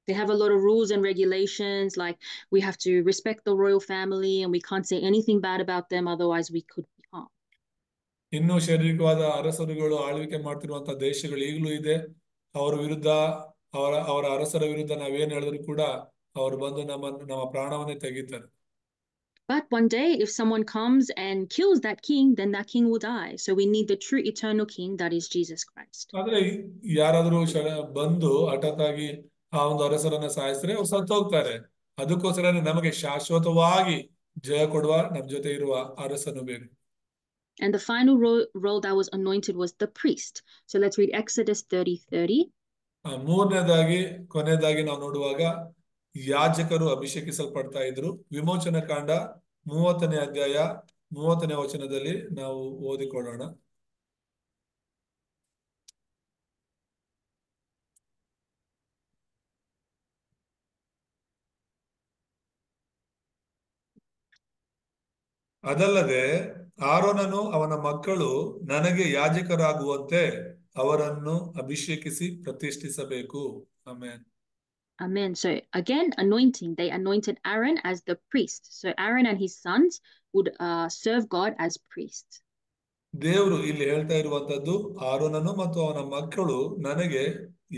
They have a lot of rules and regulations, like we have to respect the royal family and we can't say anything bad about them, otherwise we could be ಇನ್ನು ಶಾರೀರಿಕವಾದ ಅರಸರುಗಳು ಆಳ್ವಿಕೆ ಮಾಡ್ತಿರುವಂತಹ ದೇಶಗಳು ಈಗಲೂ ಇದೆ. ಅವರ ವಿರುದ್ಧ ಅವರ ಅರಸರ ವಿರುದ್ಧ ನಾವೇನ್ ಹೇಳಿದ್ರು ಕೂಡ ಅವರು ಬಂದು ನಮ್ಮ ಪ್ರಾಣವನ್ನೇ ತೆಗಿತಾರೆ. But one day, if someone comes and kills that king, then that king will die. So we need the true eternal king, that is Jesus Christ. ಆದ್ರೆ ಯಾರಾದ್ರೂ ಬಂದು ಹಠಾತ್ ಆಗಿ ಆ ಒಂದು ಅರಸರನ್ನ ಸಾಯಿಸಿದ್ರೆ ಅವ್ರು ಸತ್ತು ಹೋಗ್ತಾರೆ. ಅದಕ್ಕೋಸ್ಕರ ನಮಗೆ ಶಾಶ್ವತವಾಗಿ ಜಯ ಕೊಡುವ ನಮ್ ಜೊತೆ ಇರುವ ಅರಸನು ಬೇಕು. And the final role that was anointed was the priest. So let's read Exodus 30:30. ಮೂರನೇದಾಗಿ ಕೊನೆಯದಾಗಿ ನಾವು ನೋಡುವಾಗ ಯಾಜಕರು ಅಭಿಷೇಕಿಸಲ್ಪಡ್ತಾ ಇದ್ರು. ವಿಮೋಚನ ಕಾಂಡ 30ನೇ ಅಧ್ಯಾಯ 30ನೇ ವಚನದಲ್ಲಿ ನಾವು ಓದಿಕೊಳ್ಳೋಣ. ಅದಲ್ಲದೆ ಆರೋನನು ಅವನ ಮಕ್ಕಳು ನನಗೆ ಯಾಜಕರಾಗುವಂತೆ ಅವರನ್ನು ಅಭಿಷೇಕಿಸಿ ಪ್ರತಿಷ್ಠಿಸಬೇಕು. Amen. Amen. So again, anointing. They anointed Aaron as the priest. So Aaron and his sons would serve God as priests. ದೇವರು ಇಲ್ಲಿ ಹೇಳ್ತಾ ಇರುವಂತದ್ದು ಆರೋನನು ಮತ್ತು ಅವನ ಮಕ್ಕಳು ನನಗೆ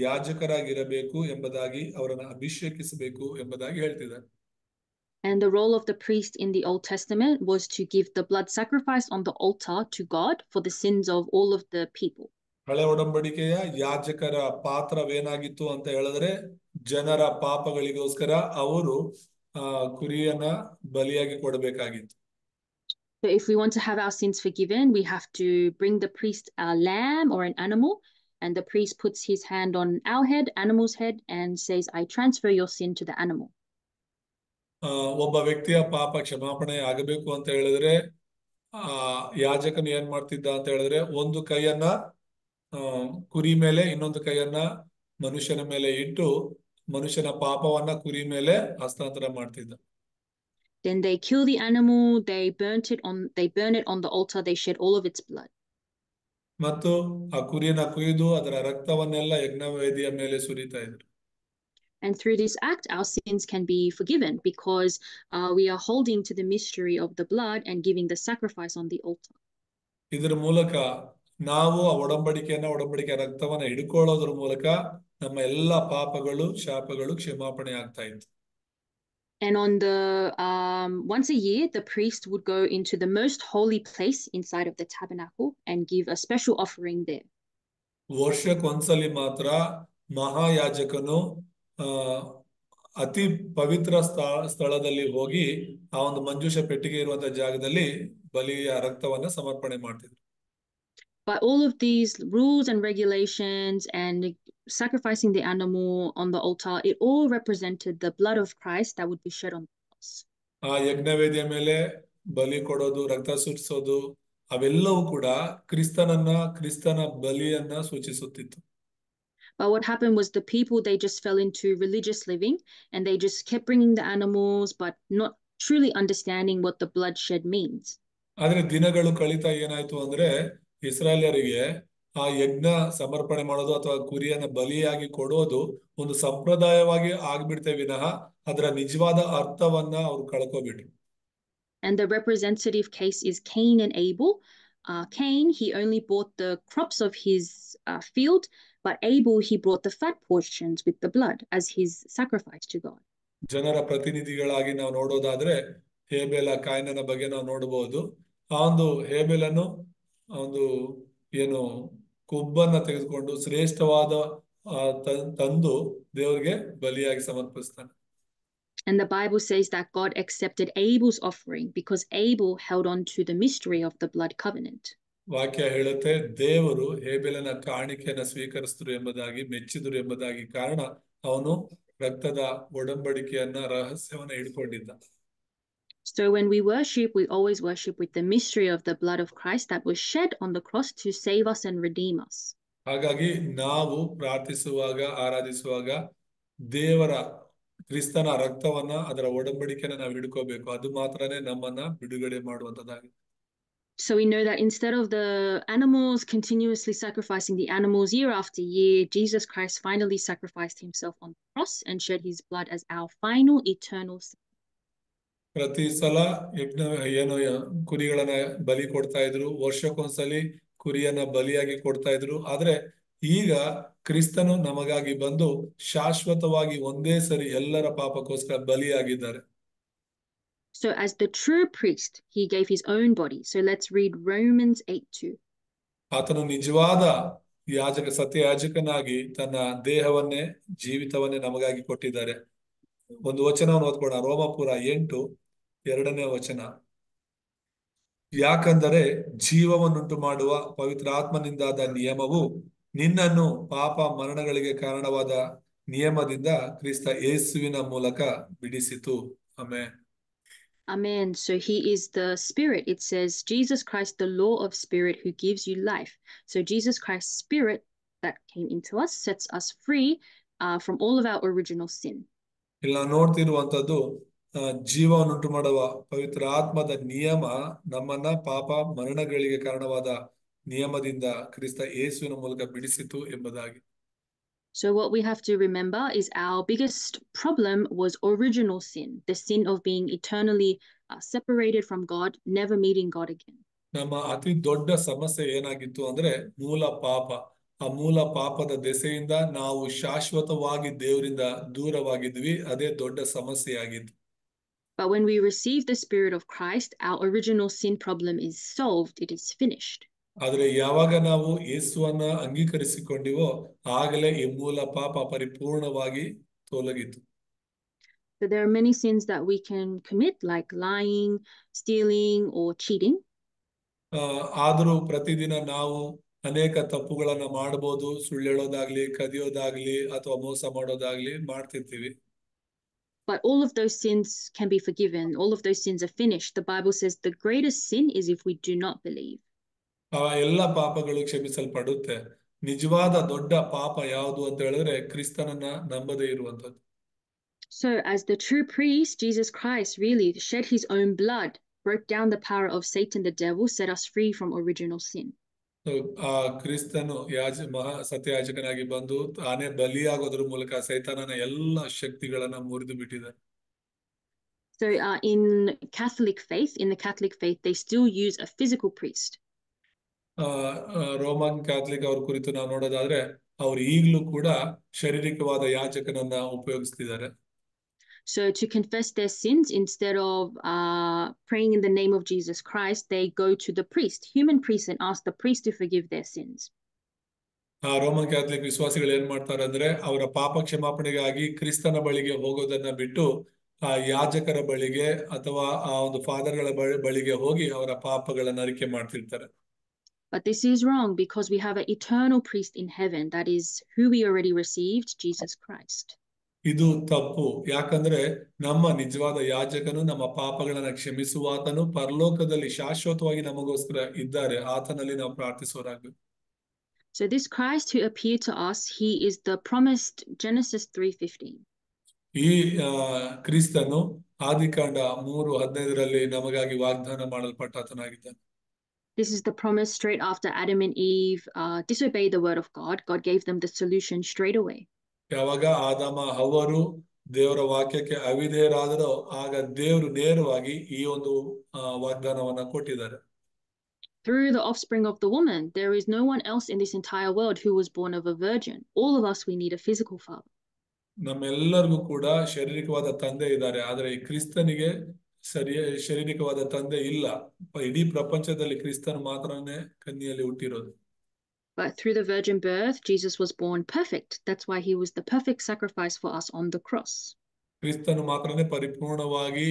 ಯಾಜಕರಾಗಿರಬೇಕು ಎಂಬುದಾಗಿ ಅವರನ್ನು ಅಭಿಷೇಕಿಸಬೇಕು ಎಂಬುದಾಗಿ ಹೇಳ್ತಿದ್ದಾರೆ. And the role of the priest in the Old Testament was to give the blood sacrifice on the altar to God for the sins of all of the people. ಹಳೆ ಒಡಂಬಡಿಕೆಯ ಯಾಜಕರ ಪಾತ್ರವೇನಾಗಿತ್ತು ಅಂತ ಹೇಳಿದ್ರೆ ಜನರ ಪಾಪಗಳಿಗೋಸ್ಕರ ಅವರು ಕುರಿಯನ್ನ ಬಲಿಯಾಗಿ ಕೊಡಬೇಕಾಗಿತ್ತು. So if we want to have our sins forgiven, we have to bring the priest a lamb or an animal, and the priest puts his hand on our head, animal's head, and says, I transfer your sin to the animal. ಒಬ್ಬ ವ್ಯಕ್ತಿಯ ಪಾಪ ಕ್ಷಮಾಪಣೆ ಆಗಬೇಕು ಅಂತ ಹೇಳಿದ್ರೆ ಯಾಜಕನು ಏನ್ ಮಾಡ್ತಿದ್ದ ಅಂತ ಹೇಳಿದ್ರೆ ಒಂದು ಕೈಯನ್ನ ಕುರಿ ಮೇಲೆ ಇನ್ನೊಂದು ಕೈಯನ್ನ ಮನುಷ್ಯನ ಮೇಲೆ ಇಟ್ಟು ಮನುಷ್ಯನ ಪಾಪವನ್ನ ಕುರಿ ಮೇಲೆ ಹಸ್ತಾಂತರ ಮಾಡ್ತಿದ್ದ. Then they kill the animal, they burn it on the altar, they shed all of its blood. ಮತ್ತು ಆ ಕುರಿಯನ್ನ ಕುಯ್ದು ಅದರ ರಕ್ತವನ್ನೆಲ್ಲ ಯಜ್ಞವೇದಿಯ ಮೇಲೆ ಸುರಿತಾ ಇದ್ರು. And through this act, our sins can be forgiven because we are holding to the mystery of the blood and giving the sacrifice on the altar. ಇದರ ಮೂಲಕ ನಾವು ಆ ಒಡಂಬಡಿಕೆಯ ರಕ್ತವನ್ನ ಹಿಡ್ಕೊಳ್ಳೋದ್ರ ಮೂಲಕ ನಮ್ಮ ಎಲ್ಲ ಪಾಪಗಳು ಶಾಪಗಳು ಕ್ಷಮಾಪಣೆ ಆಗ್ತಾ ಇತ್ತು. And on the once a year, the priest would go into the most holy place inside of the tabernacle and give a special offering there. ವರ್ಷಕ್ಕೊಂದ್ಸಲಿ ಮಾತ್ರ ಮಹಾಯಾಜಕನು ಅತಿ ಪವಿತ್ರ ಸ್ಥಳದಲ್ಲಿ ಹೋಗಿ ಆ ಒಂದು ಮಂಜೂಷ ಪೆಟ್ಟಿಗೆ ಇರುವಂತಹ ಜಾಗದಲ್ಲಿ ಬಲಿಯ ರಕ್ತವನ್ನ ಸಮರ್ಪಣೆ ಮಾಡ್ತಿದ್ರು. But all of these rules and regulations and sacrificing the animal on the altar, it all represented the blood of Christ that would be shed on the cross. ಆ ಯಜ್ಞವೇದಿಯ ಮೇಲೆ ಬಲಿ ಕೊಡೋದು, ರಕ್ತ ಸುರಿಸೋದು ಅವೆಲ್ಲವೂ ಕೂಡ ಕ್ರಿಸ್ತನ ಬಲಿಯನ್ನ ಸೂಚಿಸುತ್ತಿತ್ತು. But what happened was the people, they just fell into religious living and they just kept bringing the animals, but not truly understanding what the bloodshed means. ಆದ್ರೆ ದಿನಗಳು ಕಳೀತಾ ಏನಾಯ್ತು ಅಂದ್ರೆ ಇಸ್ರಾಯೇಲ್ಯರಿಗೆ ಆ ಯಜ್ಞ ಸಮರ್ಪಣೆ ಮಾಡೋದು ಅಥವಾ ಕುರಿಯನ್ನ ಬಲಿಯಾಗಿ ಕೊಡೋದು ಒಂದು ಸಂಪ್ರದಾಯವಾಗಿ ಆಗ್ಬಿಡ್ತೇ ವಿನಃ ಅದರ ನಿಜವಾದ ಅರ್ಥವನ್ನ ಅವ್ರು ಕಳ್ಕೊಬಿಟ್ರು. And the representative case is Cain and Abel. Cain, he only bought the crops of his field, but Abel, he brought the fat portions with the blood as his sacrifice to God. ಜನರ ಪ್ರತಿನಿಧಿಗಳಾಗಿ ನಾವು ನೋಡೋದಾದ್ರೆ ಹೇಬೆಲ ಕಾಯಿನನ ಬಗ್ಗೆ ನಾವು ನೋಡಬಹುದು. ಆ ಒಂದು ಹೇಬೆಲನು ಒಂದು ಏನು ಕೊಬ್ಬನ್ನ ತೆಗೆದುಕೊಂಡು ಶ್ರೇಷ್ಠವಾದ ತಂದು ದೇವರಿಗೆ ಬಲಿಯಾಗಿ ಸಮರ್ಪಿಸ್ತಾನೆ. And the Bible says that God accepted Abel's offering because Abel held on to the mystery of the blood covenant. ವಾಕ್ಯ ಹೇಳುತ್ತೆ ದೇವರು ಹೇಬೆಲನ ಕಾಣಿಕೆಯನ್ನ ಸ್ವೀಕರಿಸಿದ್ರು ಎಂಬುದಾಗಿ ಮೆಚ್ಚಿದ್ರು ಎಂಬುದಾಗಿ ಕಾರಣ ಅವನು ರಕ್ತದ ಒಡಂಬಡಿಕೆಯನ್ನ ರಹಸ್ಯವನ್ನ ಹಿಡ್ಕೊಂಡಿದ್ದ. So when we worship, we always worship with the mystery of the blood of Christ that was shed on the cross to save us and redeem us. ಹಾಗಾಗಿ ನಾವು ಪ್ರಾರ್ಥಿಸುವಾಗ ಆರಾಧಿಸುವಾಗ ದೇವರ ಕ್ರಿಸ್ತನ ರಕ್ತವನ್ನ ಅದರ ಒಡಂಬಡಿಕೆಯನ್ನ ನಾವು ಹಿಡ್ಕೋಬೇಕು. ಅದು ಮಾತ್ರನೇ ನಮ್ಮನ್ನ ಬಿಡುಗಡೆ ಮಾಡುವಂತದ್ದಾಗಿದೆ. So we know that instead of the animals continuously sacrificing the animals year after year, Jesus Christ finally sacrificed himself on the cross and shed his blood as our final eternal sacrifice. ಪ್ರತಿ ಸಲ ಯಜ್ಞ ಏನು ಕುರಿಗಳನ್ನ ಬಲಿ ಕೊಡ್ತಾ ಇದ್ರು, ವರ್ಷಕ್ಕೊಂದ್ಸಲಿ ಕುರಿಯನ್ನ ಬಲಿಯಾಗಿ ಕೊಡ್ತಾ ಇದ್ರು. ಆದ್ರೆ ಈಗ ಕ್ರಿಸ್ತನು ನಮಗಾಗಿ ಬಂದು ಶಾಶ್ವತವಾಗಿ ಒಂದೇ ಸರಿ ಎಲ್ಲರ ಪಾಪಕ್ಕೋಸ್ಕರ ಬಲಿಯಾಗಿದ್ದಾರೆ. So as the true priest, he gave his own body. So let's read Romans 8:2. ಆತನು ನಿಜವಾದ ಸತ್ಯ ಯಾಜಕನಾಗಿ ತನ್ನ ದೇಹವನ್ನೇ ಜೀವಿತವನ್ನೇ ನಮಗಾಗಿ ಕೊಟ್ಟಿದ್ದಾರೆ. ಒಂದು ವಚನವನ್ನು ಓದ್ಕೊಳ್ಳೋಣ. ರೋಮಾಪುರ 8:2 ಯಾಕಂದರೆ ಜೀವವನ್ನುಂಟು ಮಾಡುವ ಪವಿತ್ರ ಆತ್ಮನಿಂದಾದ ನಿಯಮವು ನಿನ್ನನ್ನು ಪಾಪ ಮರಣಗಳಿಗೆ ಕಾರಣವಾದ ನಿಯಮದಿಂದ ಕ್ರಿಸ್ತ ಯೇಸುವಿನ ಮೂಲಕ ಬಿಡಿಸಿತು. Amen. Amen. So he is the spirit. It says Jesus Christ, the law of spirit who gives you life. So Jesus Christ's spirit that came into us sets us free from all of our original sin. ಇಲ್ಲಿ ನಾವು ನೋಡ್ತಿರುವಂತದ್ದು ಜೀವವನ್ನುಂಟು ಮಾಡುವ ಪವಿತ್ರ ಆತ್ಮದ ನಿಯಮ ನಮ್ಮನ್ನ ಪಾಪ ಮರಣಗಳಿಗೆ ಕಾರಣವಾದ ನಿಯಮದಿಂದ ಕ್ರಿಸ್ತ ಯೇಸುವಿನ ಮೂಲಕ ಬಿಡಿಸಿತು ಎಂಬುದಾಗಿ. So what we have to remember is our biggest problem was original sin, the sin of being eternally separated from God, never meeting God again. ನಮ್ಮ ಅತಿ ದೊಡ್ಡ ಸಮಸ್ಯೆ ಏನಾಗಿತ್ತು ಅಂದ್ರೆ ಮೂಲ ಪಾಪ. ಆ ಮೂಲ ಪಾಪದ ದೆಸೆಯಿಂದ ನಾವು ಶಾಶ್ವತವಾಗಿ ದೇವರಿಂದ ದೂರವಾಗಿದ್ವಿ. ಅದೇ ದೊಡ್ಡ ಸಮಸ್ಯೆಯಾಗಿತ್ತು. But when we receive the Spirit of Christ, our original sin problem is solved. It is finished. ಆದ್ರೆ ಯಾವಾಗ ನಾವು ಯೇಸುವನ್ನ ಅಂಗೀಕರಿಸಿಕೊಂಡಿವೋ ಆಗಲೇ ಈ ಮೂಲ ಪಾಪ ಪರಿಪೂರ್ಣವಾಗಿ ತೊಲಗಿತು. So there are many sins that we can commit, like lying, stealing, or cheating. ಆದರೂ ಪ್ರತಿದಿನ ನಾವು ಅನೇಕ ತಪ್ಪುಗಳನ್ನ ಮಾಡಬಹುದು. ಸುಳ್ಳು ಹೇಳೋದಾಗ್ಲಿ, ಕದಿಯೋದಾಗ್ಲಿ, ಅಥವಾ ಮೋಸ ಮಾಡೋದಾಗ್ಲಿ ಮಾಡ್ತಿರ್ತೀವಿ. But all of those sins can be forgiven. All of those sins are finished. The Bible says the greatest sin is if we do not believe. ಆ ಎಲ್ಲ ಪಾಪಗಳು ಕ್ಷಮಿಸಲ್ಪಡುತ್ತೆ. ನಿಜವಾದ ದೊಡ್ಡ ಪಾಪ ಯಾವುದು ಅಂತ ಹೇಳಿದ್ರೆ ಕ್ರಿಸ್ತನನ್ನ ನಂಬದೇ ಇರುವಂತದ್ದು. So as the true priest, Jesus Christ really shed his own blood, broke down the power of Satan, the devil, set us free from original sin. ಆ ಕ್ರಿಸ್ತನು ಸತ್ಯಯಾಜಕನಾಗಿ ಬಂದು ತಾನೇ ಬಲಿಯಾಗೋದ್ರ ಮೂಲಕ ಸೈತಾನನ ಎಲ್ಲ ಶಕ್ತಿಗಳನ್ನ ಮುರಿದು ಬಿಟ್ಟಿದ್ದಾರೆ. So in the Catholic faith, they still use a physical priest. Roman Catholic ಅವ್ರ ಕುರಿತು ನಾವು ನೋಡೋದಾದ್ರೆ ಅವ್ರು ಈಗಲೂ ಕೂಡ ಶಾರೀರಿಕವಾದ ಯಾಜಕನನ್ನ ಉಪಯೋಗಿಸ್ತಿದ್ದಾರೆ. So to confess their sins, instead of praying in the name of Jesus Christ, they go to the priest, human priest, and ask the priest to forgive their sins. Roman Catholic ವಿಶ್ವಾಸಿಗಳು ಏನ್ ಮಾಡ್ತಾರೆ ಅಂದ್ರೆ ಅವರ ಪಾಪ ಕ್ಷಮಾಪಣೆಗಾಗಿ ಕ್ರಿಸ್ತನ ಬಳಿಗೆ ಹೋಗೋದನ್ನ ಬಿಟ್ಟು ಆ ಯಾಜಕರ ಬಳಿಗೆ ಅಥವಾ ಆ ಒಂದು ಫಾದರ್ಗಳ ಬಳಿಗೆ ಹೋಗಿ ಅವರ ಪಾಪಗಳನ್ನ ಅರಿಕೆ ಮಾಡ್ತಿರ್ತಾರೆ. But this is wrong, because we have an eternal priest in heaven, that is who we already received, Jesus Christ. ಇದು ತಪ್ಪು. ಯಾಕಂದ್ರೆ ನಮ್ಮ ನಿಜವಾದ ಯಾಜಕನು ನಮ್ಮ ಪಾಪಗಳನ್ನ ಕ್ಷಮಿಸುವಾತನು ಪರಲೋಕದಲ್ಲಿ ಶಾಶ್ವತವಾಗಿ ನಮಗೋಸ್ಕರ ಇದ್ದಾರೆ. ಆತನಲ್ಲಿ ನಾವು ಪ್ರಾರ್ಥಿಸೋರಾಗಬೇಕು. So this Christ who appeared to us, he is the promised Genesis 3:15. ಈ ಕ್ರಿಸ್ತನು ಆದಿಕಾಂಡ 3:15 ನಮಗಾಗಿ ವಾಗ್ದಾನ ಮಾಡಲ್ಪಟ್ಟಾತನಾಗಿದ್ದಾನೆ. This is the promise straight after Adam and Eve disobeyed the word of God. God gave them the solution straight away. ಯಾವಾಗ ಆದಾಮ ಹವ್ವರು ದೇವರ ವಾಕ್ಯಕ್ಕೆ ಅವಿಧೇಯರಾದರೋ ಆಗ ದೇವರು ನೇರವಾಗಿ ಈ ಒಂದು ವಾಗ್ದಾನವನ್ನ ಕೊಟ್ಟಿದ್ದಾರೆ. Through the offspring of the woman, there is no one else in this entire world who was born of a virgin. All of us, we need a physical father. ನಮ್ಮೆಲ್ಲರಿಗೂ ಕೂಡ ಶಾರೀರಿಕವಾದ ತಂದೆ ಇದ್ದಾರೆ. ಆದ್ರೆ ಈ ಕ್ರಿಸ್ತನಿಗೆ ಶಾರೀರಿಕವಾದ ತಂದೆ ಇಲ್ಲ. ಇಡೀ ಪ್ರಪಂಚದಲ್ಲಿ ಕ್ರಿಸ್ತನು ಮಾತ್ರನೇ ಕನ್ಯೆಯಲ್ಲಿ ಹುಟ್ಟಿರೋದು. But through the virgin birth, Jesus was born perfect. That's why he was the perfect sacrifice for us on the cross. ಕ್ರಿಸ್ತನು ಮಾತ್ರನೇ ಪರಿಪೂರ್ಣವಾಗಿ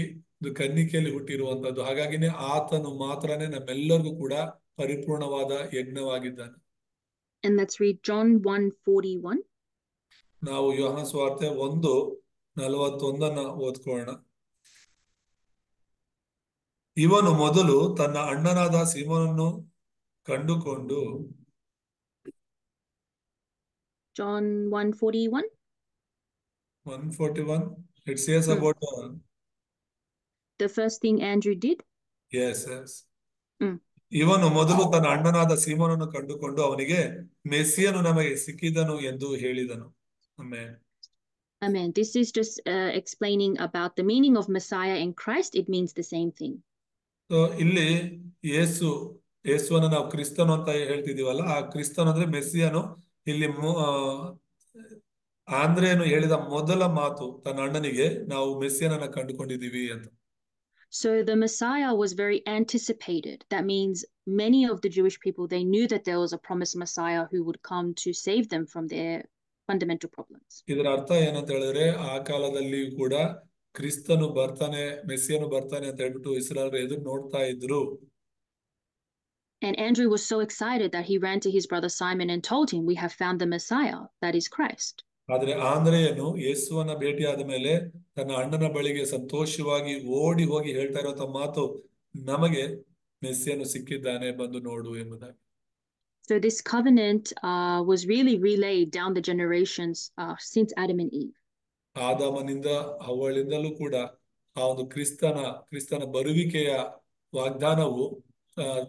ಕನ್ನಿಕೆಯಲ್ಲಿ ಹುಟ್ಟಿರುವಂತದ್ದು. ಹಾಗಾಗಿನೇ ಆತನು ಮಾತ್ರನೇ ನಮ್ಮೆಲ್ಲರಿಗೂ ಕೂಡ ಪರಿಪೂರ್ಣವಾದ ಯಜ್ಞವಾಗಿದ್ದಾನೆ. And let's read John 1:41. ನಾವು ಯೋಹಾನ ಸುವಾರ್ತೆ 1:41 ಓದ್ಕೊಳ್ಳೋಣ. ಇವನು ಮೊದಲು ತನ್ನ ಅಣ್ಣನಾದ ಸೀಮೋನನ್ನು ಕಂಡುಕೊಂಡು. John 1:41. 1:41. It says about the first thing Andrew did. Yes. ಇವನು ಮೊದಲು ತನ್ನ ಅಣ್ಣನಾದ ಸೀಮೋನನ್ನು ಕಂಡುಕೊಂಡು ಅವನಿಗೆ ಮೆಸ್ಸಿಯನು ನಮಗೆ ಸಿಕ್ಕಿದನು ಎಂದು ಹೇಳಿದನು. Amen. Amen. This is just explaining about the meaning of Messiah in Christ. It means the same thing. So ಇಲ್ಲಿ ಯೇಸು ಯೇಸುವನ್ನ ನಾವು ಕ್ರಿಸ್ತನು ಅಂತ ಹೇಳ್ತಿದೀವಲ್ಲ, ಆ ಕ್ರಿಸ್ತನು ಅಂದ್ರೆ ಮೆಸ್ಸಿಯನು. ಇಲ್ಲಿ ಆಂದ್ರೇಯನು ಹೇಳಿದ ಮೊದಲ ಮಾತು ತನ್ನ ಅಣ್ಣನಿಗೆ, ನಾವು ಮೆಸ್ಸಿಯನನ್ನ ಕಂಡುಕೊಂಡಿದೀವಿ ಅಂತ. So the Messiah was very anticipated. That means many of the Jewish people, they knew that there was a promised Messiah who would come to save them from their fundamental problems. ಇದರ ಅರ್ಥ ಏನಂತ ಹೇಳಿದ್ರೆ, ಆ ಕಾಲದಲ್ಲಿ ಕೂಡ ಕ್ರಿಸ್ತನು ಬರ್ತಾನೆ, ಮೆಸ್ಸಿಯನು ಬರ್ತಾನೆ ಅಂತ ಹೇಳ್ಬಿಟ್ಟು ಇಸ್ರಾಯೇಲ್ರು ಎದುರು ನೋಡ್ತಾ ಇದ್ರು. And Andrew was so excited that he ran to his brother Simon and told him, "We have found the Messiah, that is Christ." ಆದ್ರೆ ಆಂದ್ರೇಯನು ಯೇಸುವನ್ನ ಭೇಟಿಯಾದ ಮೇಲೆ ತನ್ನ ಅಣ್ಣನ ಬಳಿಗೆ ಸಂತೋಷವಾಗಿ ಓಡಿ ಹೋಗಿ ಹೇಳ್ತಾ ಇರುವಂತ ಮಾತು, ನಮಗೆ ಮೆಸ್ಸಿಯನು ಸಿಕ್ಕಿದ್ದಾನೆ, ಬಂದು ನೋಡು ಎಂಬುದಾಗಿ. So this covenant was really relayed down the generations since Adam and Eve. ಆದಾಮನಿಂದ ಹವ್ವಳಿಂದಲೂ ಕೂಡ ಆ ಒಂದು ಕ್ರಿಸ್ತನ ಬರುವಿಕೆಯ ವಾಗ್ದಾನವು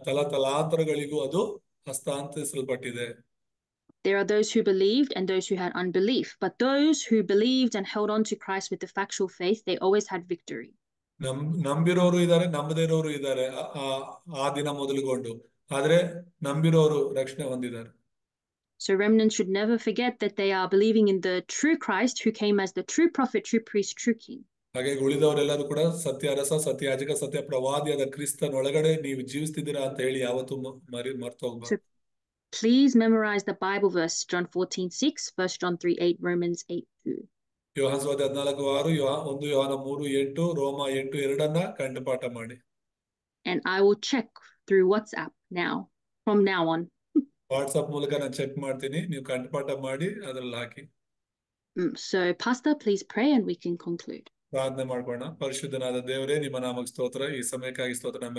ತಲಾಂತರಗಳಿಗೂ ಅದು ಹಸ್ತಾಂತರಿಸಲ್ಪಟ್ಟಿದೆ. There are those who believed and those who had unbelief, but those who believed and held on to Christ with the factual faith, they always had victory. ನಂಬಿರೋರು ಇದ್ದಾರೆ, ನಂಬದೇ ಇರೋರು ಇದ್ದಾರೆ ಆ ದಿನ ಮೊದಲುಗೊಂಡು. ಆದ್ರೆ ನಂಬಿರೋರು ರಕ್ಷಣೆ ಹೊಂದಿದ್ದಾರೆ. So remnants should never forget that they are believing in the true Christ who came as the true prophet, true priest, true king. ಹಾಗೆ ಉಳಿದವರೆಲ್ಲರೂ ಕೂಡ ಸತ್ಯರಸ, ಸತ್ಯಯಾಜಕ, ಸತ್ಯ ಪ್ರವಾದಿಯಾದ ಕ್ರಿಸ್ತನೊಳಗಡೆ ನೀವು ಜೀವಿಸ್ತಿದ್ದೀರಾ ಅಂತ ಹೇಳಿ ಯಾವತ್ತೂ ಮರ್ತು ಹೋಗ್ಬಾರ್ದು. So please memorize the Bible verse, John 14:6, 1 John 3:8, Romans 8:2. ಯೋಹಾನ 14:6, 1 ಯೋಹಾನ 3:8, ರೋಮ 8:2 ಕಂಠಪಾಠ ಮಾಡಿ. And I will check through WhatsApp from now on. WhatsApp ಮೂಲಕ ನಾನು ಚೆಕ್ ಮಾಡ್ತೀನಿ, ನೀವು ಕಂಠಪಾಠ ಮಾಡಿ ಅದ್ರಲ್ಲಿ ಹಾಕಿ. So Pastor, please pray and we can conclude. ಪ್ರಾರ್ಥನೆ ಮಾಡ್ಕೋಣ. ಪರಿಶುದ್ಧನಾದ ದೇವರೇ, ನಿಮ್ಮ ನಾಮಕ್ಕೆ ಸ್ತೋತ್ರ. ಈ ಸಮಯಕ್ಕಾಗಿ ಸ್ತೋತ್ರ. ನಮ್ಮೆಲ್ಲ